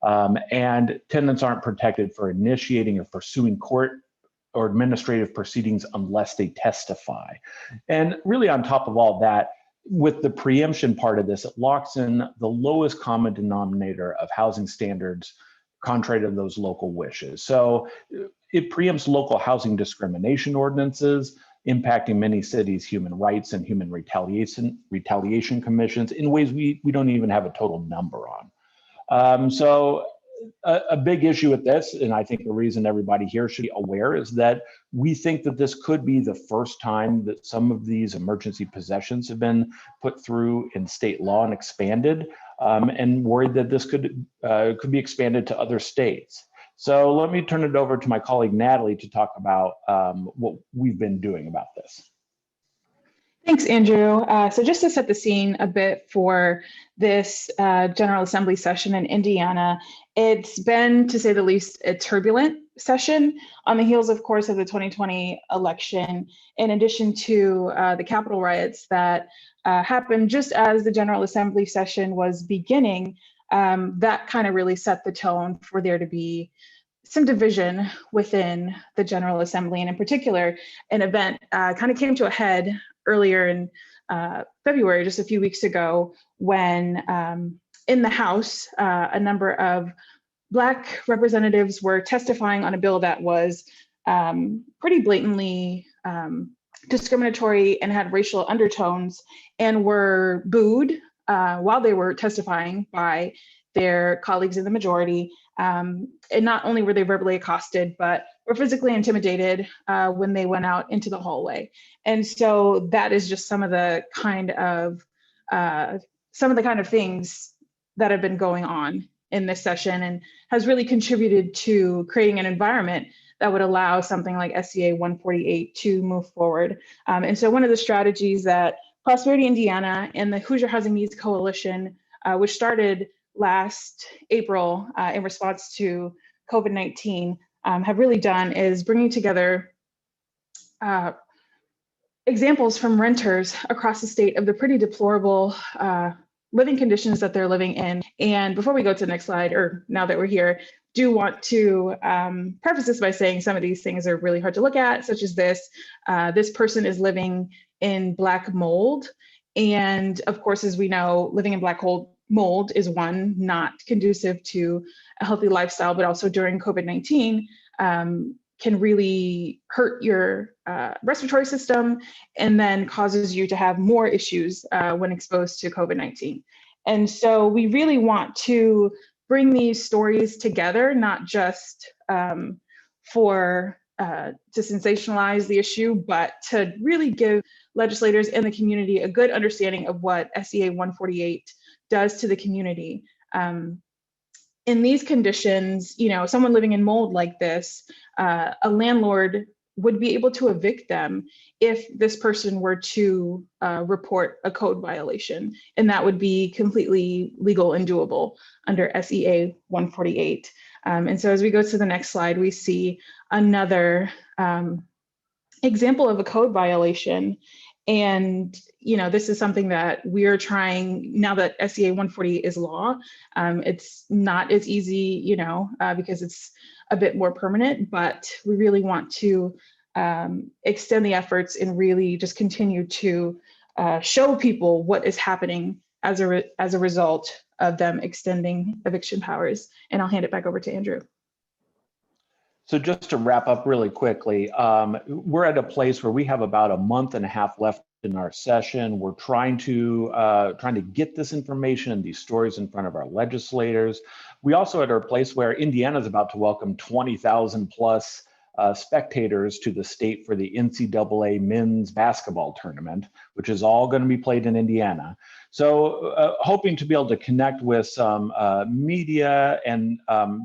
and tenants aren't protected for initiating or pursuing court or administrative proceedings unless they testify. And really on top of all that, with the preemption part of this, it locks in the lowest common denominator of housing standards contrary to those local wishes. So it preempts local housing discrimination ordinances, impacting many cities' human rights and human retaliation commissions in ways we don't even have a total number on. So a big issue with this, and I think the reason everybody here should be aware, is that we think that this could be the first time that some of these emergency possessions have been put through in state law and expanded, and worried that this could be expanded to other states. So let me turn it over to my colleague Natalie to talk about what we've been doing about this. Thanks, Andrew. So just to set the scene a bit for this General Assembly session in Indiana, it's been, to say the least, a turbulent session on the heels, of course, of the 2020 election, in addition to the Capitol riots that happened just as the General Assembly session was beginning. That kind of really set the tone for there to be some division within the General Assembly, and in particular, an event kind of came to a head earlier in February, just a few weeks ago, when in the House, a number of Black representatives were testifying on a bill that was pretty blatantly discriminatory and had racial undertones, and were booed while they were testifying by their colleagues in the majority. And not only were they verbally accosted, but were physically intimidated when they went out into the hallway. And so that is just some of the kind of things that have been going on in this session, and has really contributed to creating an environment that would allow something like SCA 148 to move forward. And so one of the strategies that Prosperity Indiana and the Hoosier Housing Needs Coalition, which started last April in response to COVID-19, have really done is bringing together examples from renters across the state of the pretty deplorable living conditions that they're living in. And before we go to the next slide, or now that we're here, do want to preface this by saying some of these things are really hard to look at, such as this. This person is living in black mold. And of course, as we know, living in black mold is one, not conducive to a healthy lifestyle, but also during COVID-19, can really hurt your respiratory system and then causes you to have more issues when exposed to COVID-19. And so we really want to bring these stories together, not just to sensationalize the issue, but to really give legislators and the community a good understanding of what SEA 148 does to the community. In these conditions, someone living in mold like this, a landlord would be able to evict them if this person were to report a code violation, and that would be completely legal and doable under SEA 148. And so as we go to the next slide, we see another example of a code violation. And this is something that we are trying, now that SEA 148 is law, it's not as easy, because it's a bit more permanent, but we really want to extend the efforts and really just continue to show people what is happening as a result of them extending eviction powers. And I'll hand it back over to Andrew. So just to wrap up really quickly, we're at a place where we have about a month and a half left in our session. We're trying to get this information and these stories in front of our legislators. We also are at a place where Indiana is about to welcome 20,000 plus spectators to the state for the NCAA men's basketball tournament, which is all going to be played in Indiana. So hoping to be able to connect with some media and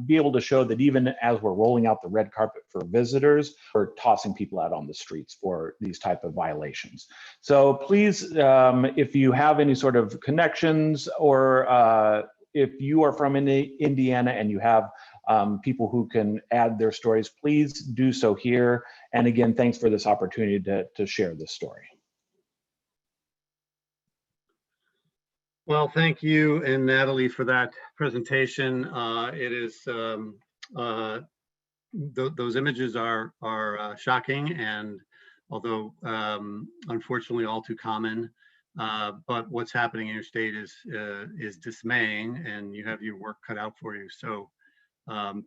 be able to show that even as we're rolling out the red carpet for visitors, we're tossing people out on the streets for these type of violations. So please, if you have any sort of connections, or if you are from Indiana and you have people who can add their stories, please do so here. And again, thanks for this opportunity to share this story. Well, thank you and Natalie for that presentation. It is those images are shocking, and although unfortunately all too common, but what's happening in your state is dismaying, and you have your work cut out for you. So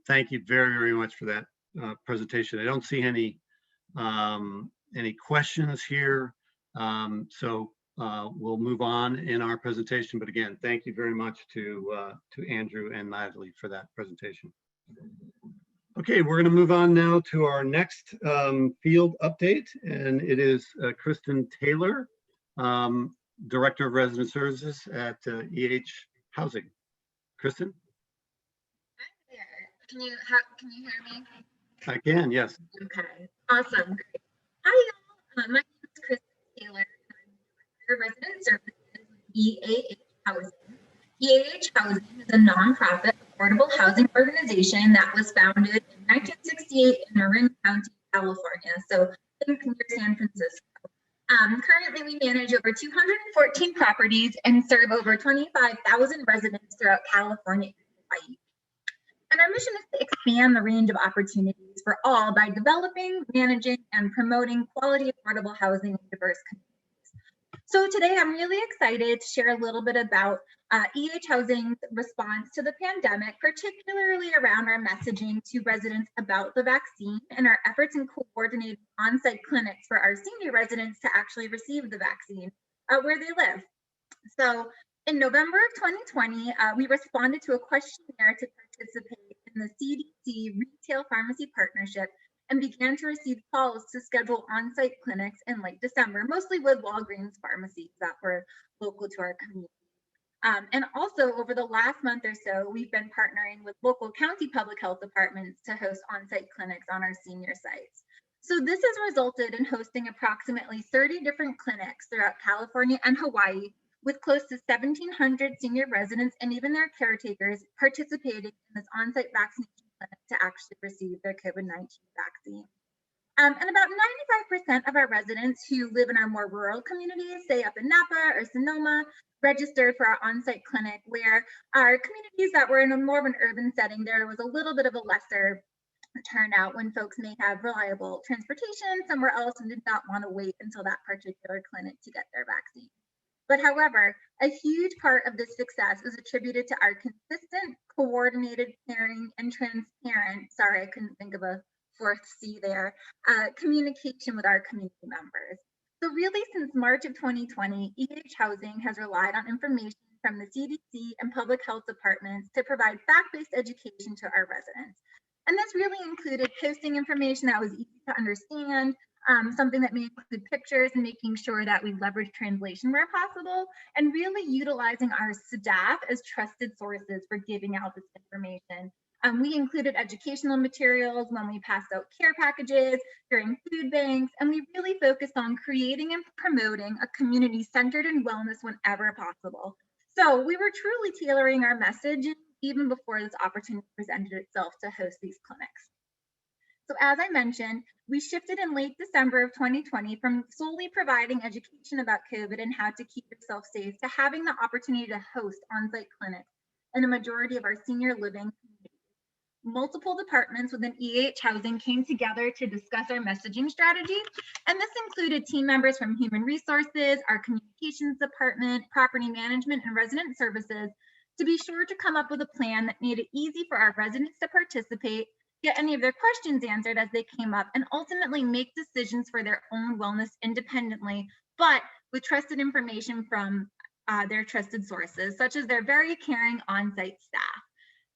thank you very, very much for that presentation. I don't see any questions here, so we'll move on in our presentation. But again, thank you very much to Andrew and Natalie for that presentation. Okay, we're going to move on now to our next field update, and it is Kristen Taylor, Director of Resident Services at Housing. Kristen? Can you hear me? I can, yes. Okay, awesome. Great. Hi, y'all. My name is Kristen Taylor. I'm Director of Resident Services with Housing. Housing is a nonprofit affordable housing organization that was founded in 1968 in Marin County, California, so near San Francisco. Currently, we manage over 214 properties and serve over 25,000 residents throughout California and Hawaii. And our mission is to expand the range of opportunities for all by developing, managing, and promoting quality affordable housing in diverse communities. So today I'm really excited to share a little bit about Housing's response to the pandemic, particularly around our messaging to residents about the vaccine and our efforts in coordinating on-site clinics for our senior residents to actually receive the vaccine where they live. So in November of 2020, we responded to a questionnaire to participate in the CDC Retail Pharmacy Partnership and began to receive calls to schedule on-site clinics in late December, mostly with Walgreens pharmacies that were local to our community. And also over the last month or so, we've been partnering with local county public health departments to host on-site clinics on our senior sites. So this has resulted in hosting approximately 30 different clinics throughout California and Hawaii, with close to 1,700 senior residents and even their caretakers participating in this on-site vaccination clinic to actually receive their COVID-19 vaccine. And about 95% of our residents who live in our more rural communities, say up in Napa or Sonoma, registered for our on-site clinic, where our communities that were in a more of an urban setting, there was a little bit of a lesser turnout when folks may have reliable transportation somewhere else and did not want to wait until that particular clinic to get their vaccine. But however, a huge part of this success is attributed to our consistent, coordinated, caring, and transparent, sorry, I couldn't think of a fourth C there, communication with our community members. So really, since March of 2020, Housing has relied on information from the CDC and public health departments to provide fact-based education to our residents. And this really included posting information that was easy to understand, something that may include pictures, and making sure that we leverage translation where possible, and really utilizing our staff as trusted sources for giving out this information. We included educational materials when we passed out care packages, during food banks, and we really focused on creating and promoting a community centered in wellness whenever possible. So we were truly tailoring our message even before this opportunity presented itself to host these clinics. So as I mentioned, we shifted in late December of 2020 from solely providing education about COVID and how to keep yourself safe to having the opportunity to host on-site clinics in a majority of our senior living communities. Multiple departments within Housing came together to discuss our messaging strategy, and this included team members from Human Resources, our Communications Department, Property Management, and Resident Services to be sure to come up with a plan that made it easy for our residents to participate, get any of their questions answered as they came up, and ultimately make decisions for their own wellness independently, but with trusted information from their trusted sources, such as their very caring on-site staff.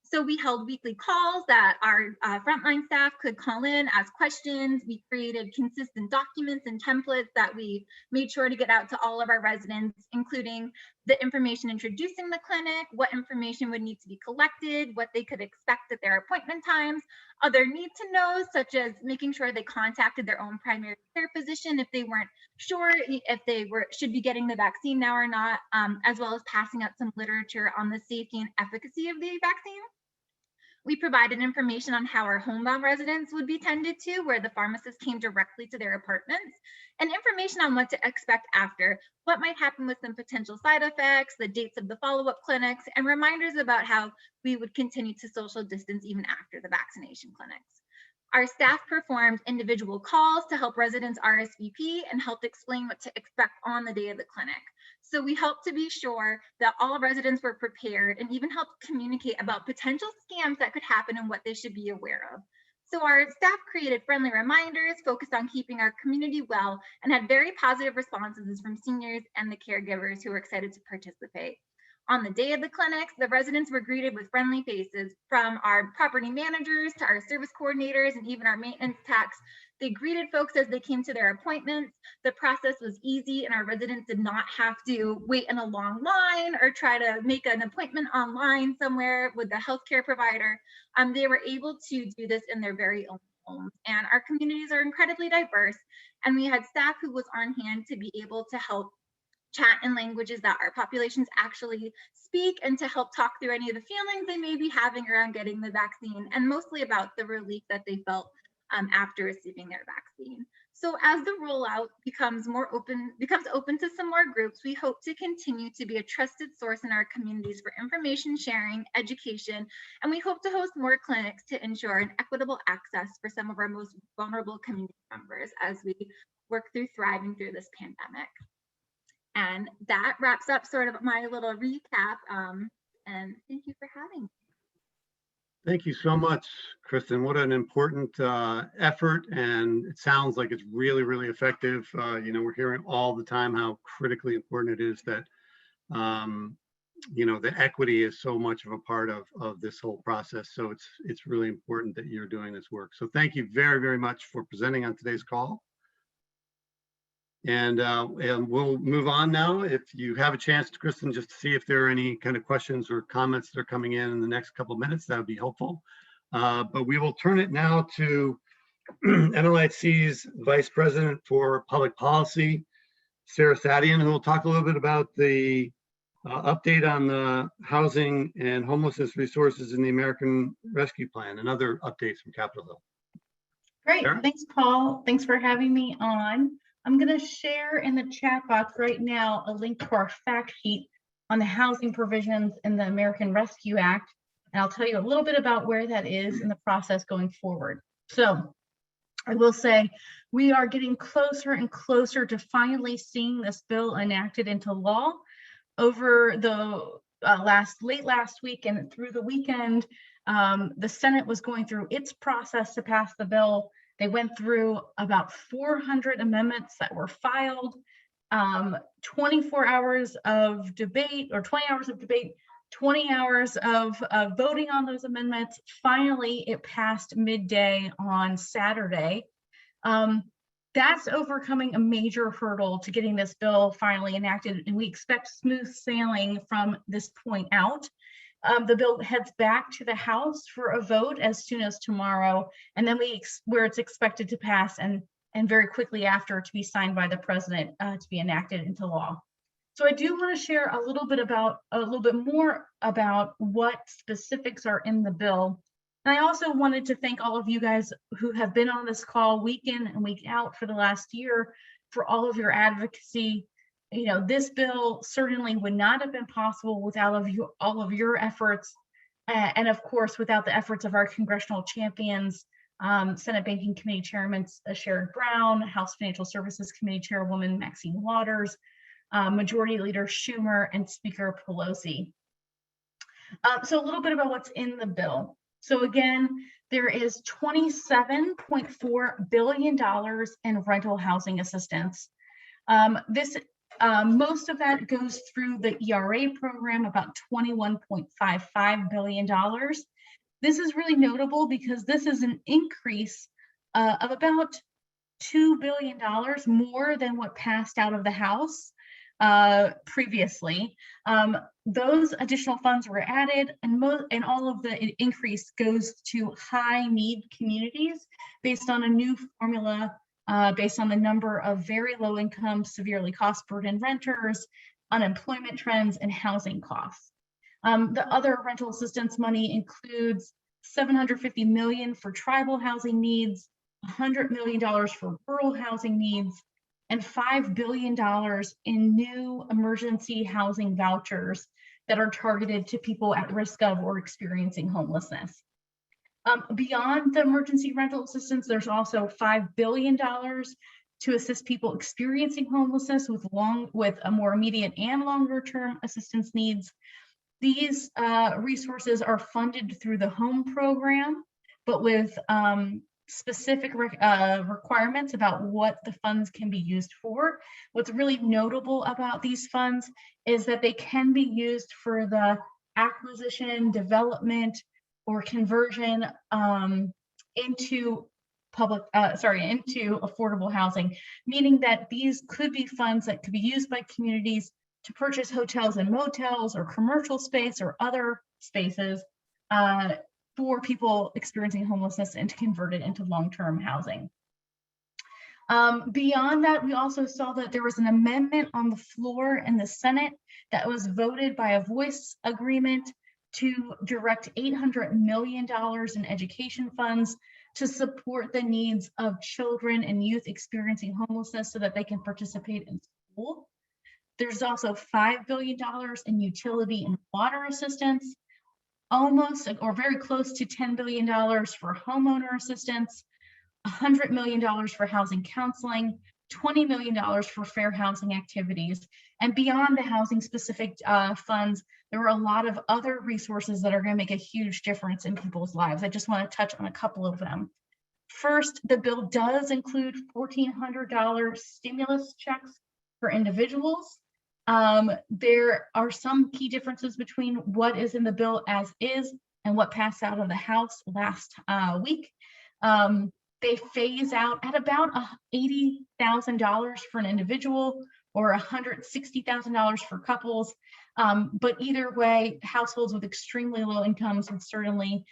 So we held weekly calls that our frontline staff could call in, ask questions. We created consistent documents and templates that we made sure to get out to all of our residents, including the information introducing the clinic, what information would need to be collected, what they could expect at their appointment times, other need to know, such as making sure they contacted their own primary care physician if they weren't sure if they should be getting the vaccine now or not, as well as passing out some literature on the safety and efficacy of the vaccine. We provided information on how our homebound residents would be tended to, where the pharmacist came directly to their apartments, and information on what to expect after, what might happen with some potential side effects, the dates of the follow-up clinics, and reminders about how we would continue to social distance even after the vaccination clinics. Our staff performed individual calls to help residents RSVP and helped explain what to expect on the day of the clinic. So we helped to be sure that all residents were prepared and even helped communicate about potential scams that could happen and what they should be aware of. So our staff created friendly reminders, focused on keeping our community well, and had very positive responses from seniors and the caregivers who were excited to participate. On the day of the clinics, the residents were greeted with friendly faces, from our property managers to our service coordinators and even our maintenance techs. They greeted folks as they came to their appointments. The process was easy, and our residents did not have to wait in a long line or try to make an appointment online somewhere with the healthcare provider. They were able to do this in their very own homes. And our communities are incredibly diverse, and we had staff who was on hand to be able to help chat in languages that our populations actually speak, and to help talk through any of the feelings they may be having around getting the vaccine, and mostly about the relief that they felt after receiving their vaccine. So as the rollout becomes open to some more groups, we hope to continue to be a trusted source in our communities for information sharing, education, and we hope to host more clinics to ensure an equitable access for some of our most vulnerable community members as we work through thriving through this pandemic. And that wraps up sort of my little recap, and thank you for having me. Thank you so much, Kristen. What an important effort, and it sounds like it's really, really effective. We're hearing all the time how critically important it is that, the equity is so much of a part of this whole process. So it's really important that you're doing this work. So thank you very, very much for presenting on today's call. And we'll move on now. If you have a chance, Kristen, just to see if there are any kind of questions or comments that are coming in the next couple of minutes, that would be helpful. But we will turn it now to NLIHC's Vice President for Public Policy, Sarah Sadian, who will talk a little bit about the update on the housing and homelessness resources in the American Rescue Plan and other updates from Capitol Hill. Great, Sarah? Thanks, Paul. Thanks for having me on. I'm going to share in the chat box right now a link to our fact sheet on the housing provisions in the American Rescue Act, and I'll tell you a little bit about where that is in the process going forward. So I will say we are getting closer and closer to finally seeing this bill enacted into law. Over the late last week and through the weekend, The Senate was going through its process to pass the bill. They went through about 400 amendments that were filed, 24 hours of debate, or 20 hours of debate, 20 hours of voting on those amendments. Finally, it passed midday on Saturday. That's overcoming a major hurdle to getting this bill finally enacted, and we expect smooth sailing from this point out. The bill heads back to the House for a vote as soon as tomorrow, and then where it's expected to pass, and very quickly after to be signed by the president to be enacted into law. So I do want to share a little bit more about what specifics are in the bill. And I also wanted to thank all of you guys who have been on this call week in and week out for the last year for all of your advocacy. You know, this bill certainly would not have been possible without all of your efforts, and of course, without the efforts of our congressional champions, Senate Banking Committee Chairman Sherrod Brown, House Financial Services Committee Chairwoman Maxine Waters, Majority Leader Schumer, and Speaker Pelosi. So a little bit about what's in the bill. So again, there is $27.4 billion in rental housing assistance. Most of that goes through the ERA program, about $21.55 billion. This is really notable because this is an increase of about $2 billion more than what passed out of the House previously. Those additional funds were added, and all of the increase goes to high need communities based on a new formula based on the number of very low income, severely cost burdened renters, unemployment trends, and housing costs. The other rental assistance money includes $750 million for tribal housing needs, $100 million for rural housing needs, and $5 billion in new emergency housing vouchers that are targeted to people at risk of or experiencing homelessness. Beyond the emergency rental assistance, there's also $5 billion to assist people experiencing homelessness with a more immediate and longer term assistance needs. These resources are funded through the HOME program, but with specific requirements about what the funds can be used for. What's really notable about these funds is that they can be used for the acquisition, development, or conversion into affordable housing, meaning that these could be funds that could be used by communities to purchase hotels and motels or commercial space or other spaces for people experiencing homelessness and to convert it into long-term housing. Beyond that, we also saw that there was an amendment on the floor in the Senate that was voted by a voice agreement to direct $800 million in education funds to support the needs of children and youth experiencing homelessness so that they can participate in school. There's also $5 billion in utility and water assistance, almost or very close to $10 billion for homeowner assistance, $100 million for housing counseling, $20 million for fair housing activities. And beyond the housing specific funds, there were a lot of other resources that are going to make a huge difference in people's lives. I just want to touch on a couple of them. First, the bill does include $1,400 stimulus checks for individuals. There are some key differences between what is in the bill as is and what passed out of the House last week. They phase out at about $80,000 for an individual or $160,000 for couples. But either way, households with extremely low incomes would certainly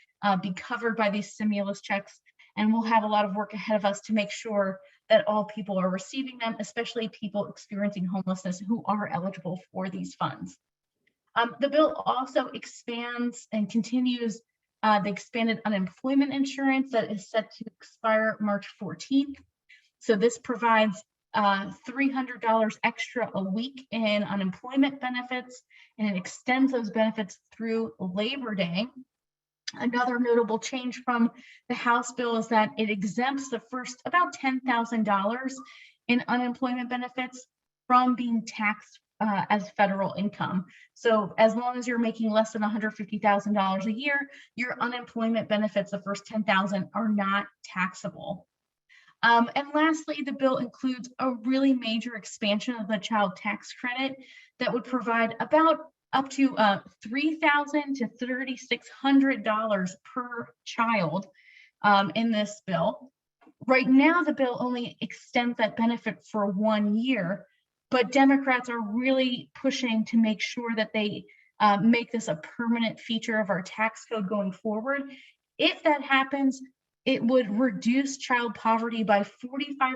be covered by these stimulus checks. And we'll have a lot of work ahead of us to make sure that all people are receiving them, especially people experiencing homelessness who are eligible for these funds. The bill also expands and continues the expanded unemployment insurance that is set to expire March 14th. So this provides $300 extra a week in unemployment benefits, and it extends those benefits through Labor Day. Another notable change from the House bill is that it exempts the first about $10,000 in unemployment benefits from being taxed as federal income. So as long as you're making less than $150,000 a year, your unemployment benefits, the first 10,000, are not taxable. And lastly, the bill includes a really major expansion of the child tax credit that would provide about up to $3,000 to $3,600 per child in this bill. Right now, the bill only extends that benefit for 1 year, but Democrats are really pushing to make sure that they make this a permanent feature of our tax code going forward. If that happens, it would reduce child poverty by 45%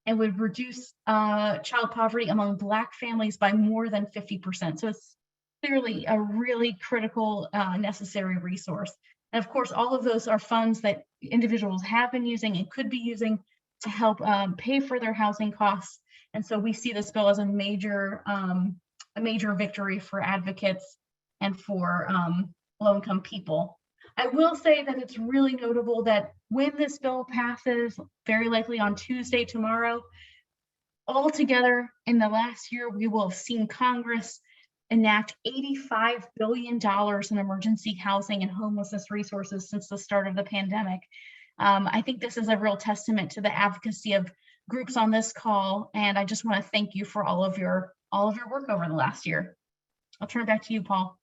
and would reduce child poverty among Black families by more than 50%. So it's clearly a really critical, necessary resource. And of course, all of those are funds that individuals have been using and could be using to help pay for their housing costs. And so we see this bill as a major victory for advocates and for low-income people. I will say that it's really notable that when this bill passes, very likely on Tuesday, tomorrow, altogether in the last year, we will have seen Congress enact $85 billion in emergency housing and homelessness resources since the start of the pandemic. I think this is a real testament to the advocacy of groups on this call, and I just want to thank you for all of your work over the last year. I'll turn it back to you, Paul.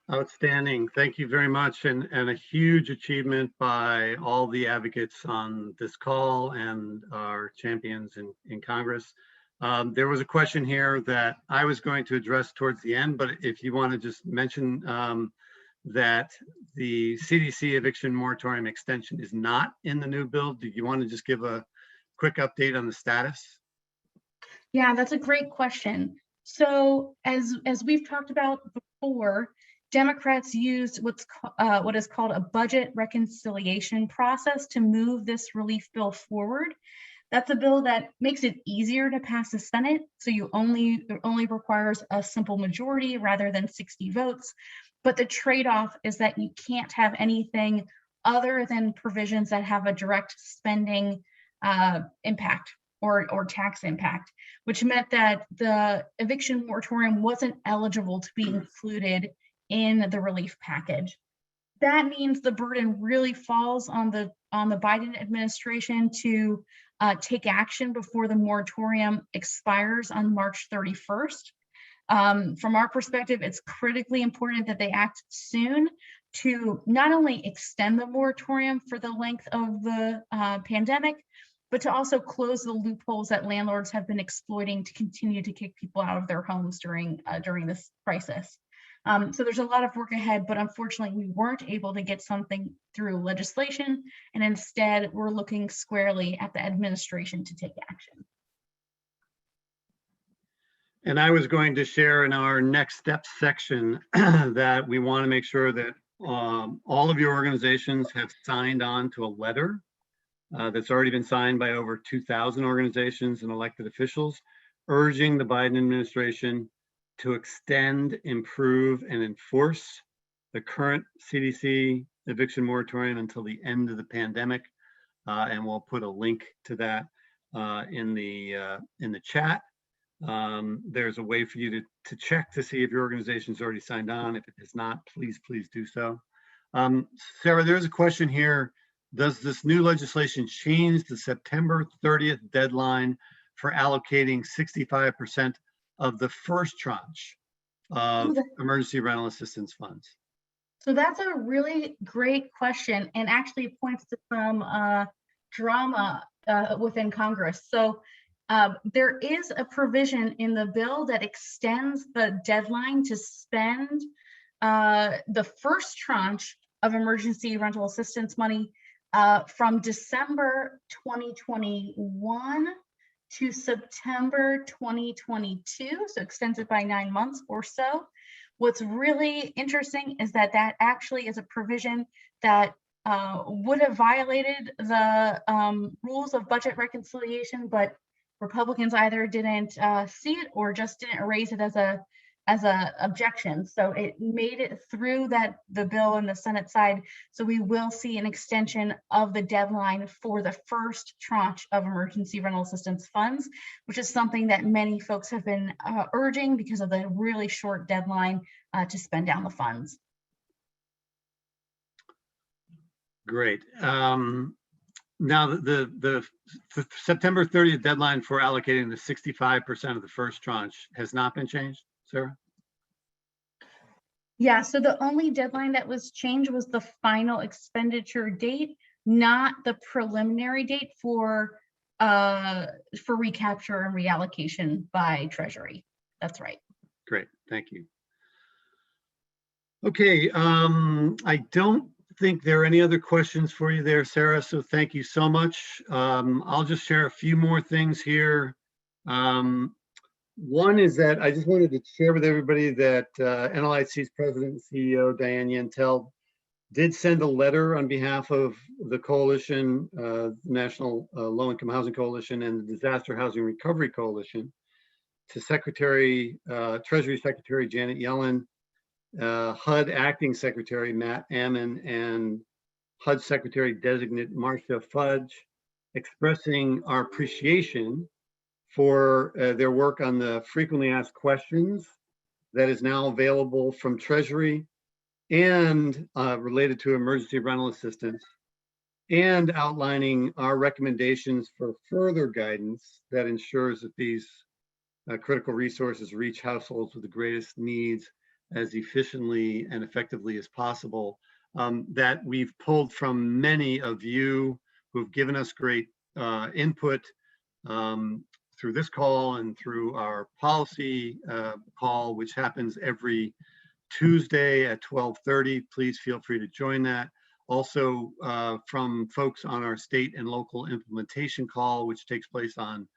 Outstanding. Thank you very much. And a huge achievement by all the advocates on this call and our champions in Congress. There was a question here that I was going to address towards the end, but if you want to just mention that the CDC eviction moratorium extension is not in the new bill. Do you want to just give a quick update on the status? Yeah, that's a great question. So as we've talked about before, Democrats used what is called a budget reconciliation process to move this relief bill forward. That's a bill that makes it easier to pass the Senate. So it only requires a simple majority rather than 60 votes. But the trade-off is that you can't have anything other than provisions that have a direct spending impact or tax impact, which meant that the eviction moratorium wasn't eligible to be included in the relief package. That means the burden really falls on the Biden administration to take action before the moratorium expires on March 31st. From our perspective, it's critically important that they act soon to not only extend the moratorium for the length of the pandemic, but to also close the loopholes that landlords have been exploiting to continue to kick people out of their homes during this crisis. So there's a lot of work ahead, but unfortunately we weren't able to get something through legislation, and instead we're looking squarely at the administration to take action. And I was going to share in our next steps section that we want to make sure that all of your organizations have signed on to a letter that's already been signed by over 2,000 organizations and elected officials, urging the Biden administration to extend, improve, and enforce the current CDC eviction moratorium until the end of the pandemic. And we'll put a link to that in the chat. There's a way for you to check to see if your organization's already signed on. If it is not, please do so. Sarah, there's a question here. Does this new legislation change the September 30th deadline for allocating 65% of the first tranche of emergency rental assistance funds? So that's a really great question, and actually points to some drama within Congress. So there is a provision in the bill that extends the deadline to spend the first tranche of emergency rental assistance money from December 2021 to September 2022, so extends it by 9 months or so. What's really interesting is that that actually is a provision that would have violated the rules of budget reconciliation, but Republicans either didn't see it or just didn't raise it as as a objection. So it made it through the bill on the Senate side. So we will see an extension of the deadline for the first tranche of emergency rental assistance funds, which is something that many folks have been urging because of the really short deadline to spend down the funds. Great. Now the September 30th deadline for allocating the 65% of the first tranche has not been changed, Sarah? Yeah, so the only deadline that was changed was the final expenditure date, not the preliminary date for recapture and reallocation by Treasury. That's right. Great, thank you. Okay, I don't think there are any other questions for you there, Sarah, so thank you so much. I'll just share a few more things here. One is that I just wanted to share with everybody that NLIHC's president and CEO, Diane Yantel, did send a letter on behalf of the coalition, National Low-Income Housing Coalition and the Disaster Housing Recovery Coalition, to Treasury Secretary Janet Yellen, HUD Acting Secretary Matt Ammon, and HUD Secretary Designate Marcia Fudge, expressing our appreciation for their work on the frequently asked questions that is now available from Treasury and related to emergency rental assistance, and outlining our recommendations for further guidance that ensures that these critical resources reach households with the greatest needs as efficiently and effectively as possible, that we've pulled from many of you who've given us great input through this call and through our policy call, which happens every Tuesday at 12:30. Please feel free to join that. Also from folks on our state and local implementation call, which takes place on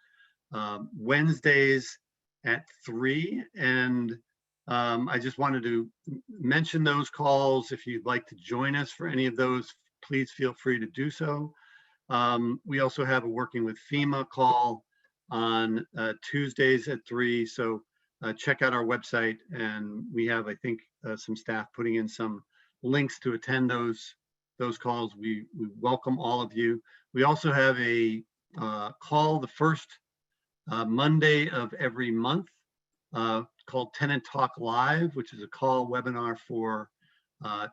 Wednesdays at 3. And I just wanted to mention those calls. If you'd like to join us for any of those, please feel free to do so. We also have a Working with FEMA call on Tuesdays at 3. So check out our website, and we have, I think, some staff putting in some links to attend those calls. We welcome all of you. We also have a call the first Monday of every month called Tenant Talk Live, which is a call webinar for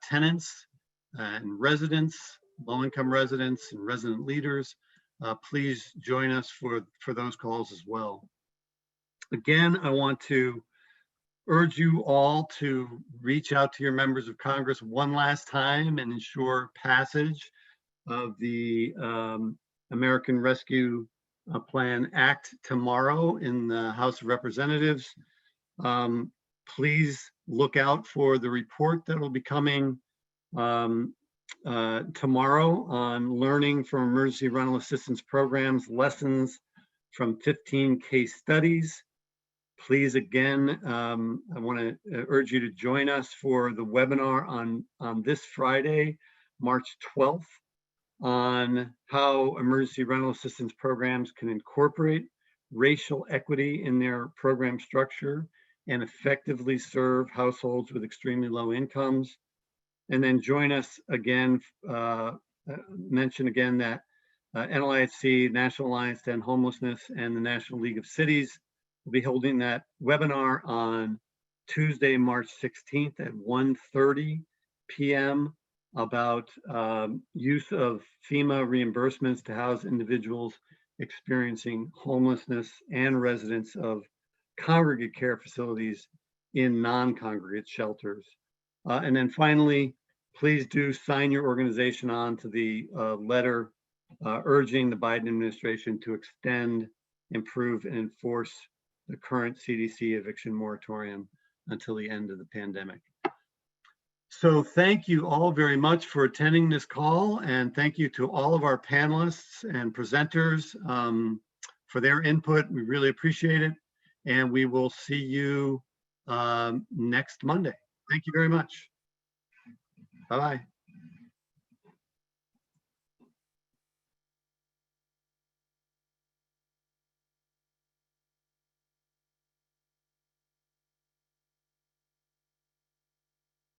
tenants and residents, low-income residents and resident leaders. Please join us for those calls as well. Again, I want to urge you all to reach out to your members of Congress one last time and ensure passage of the American Rescue Plan Act tomorrow in the House of Representatives. Please look out for the report that will be coming tomorrow on learning from emergency rental assistance programs, lessons from 15 case studies. Please, again, I want to urge you to join us for the webinar on this Friday, March 12th, on how emergency rental assistance programs can incorporate racial equity in their program structure and effectively serve households with extremely low incomes. And then join us again, mention again that NLIHC, National Alliance to End Homelessness, and the National League of Cities will be holding that webinar on Tuesday, March 16th at 1:30 p.m. about use of FEMA reimbursements to house individuals experiencing homelessness and residents of congregate care facilities in non-congregate shelters. And then finally, please do sign your organization on to the letter urging the Biden administration to extend, improve, and enforce the current CDC eviction moratorium until the end of the pandemic. So thank you all very much for attending this call, and thank you to all of our panelists and presenters for their input. We really appreciate it, and we will see you next Monday. Thank you very much. Bye-bye.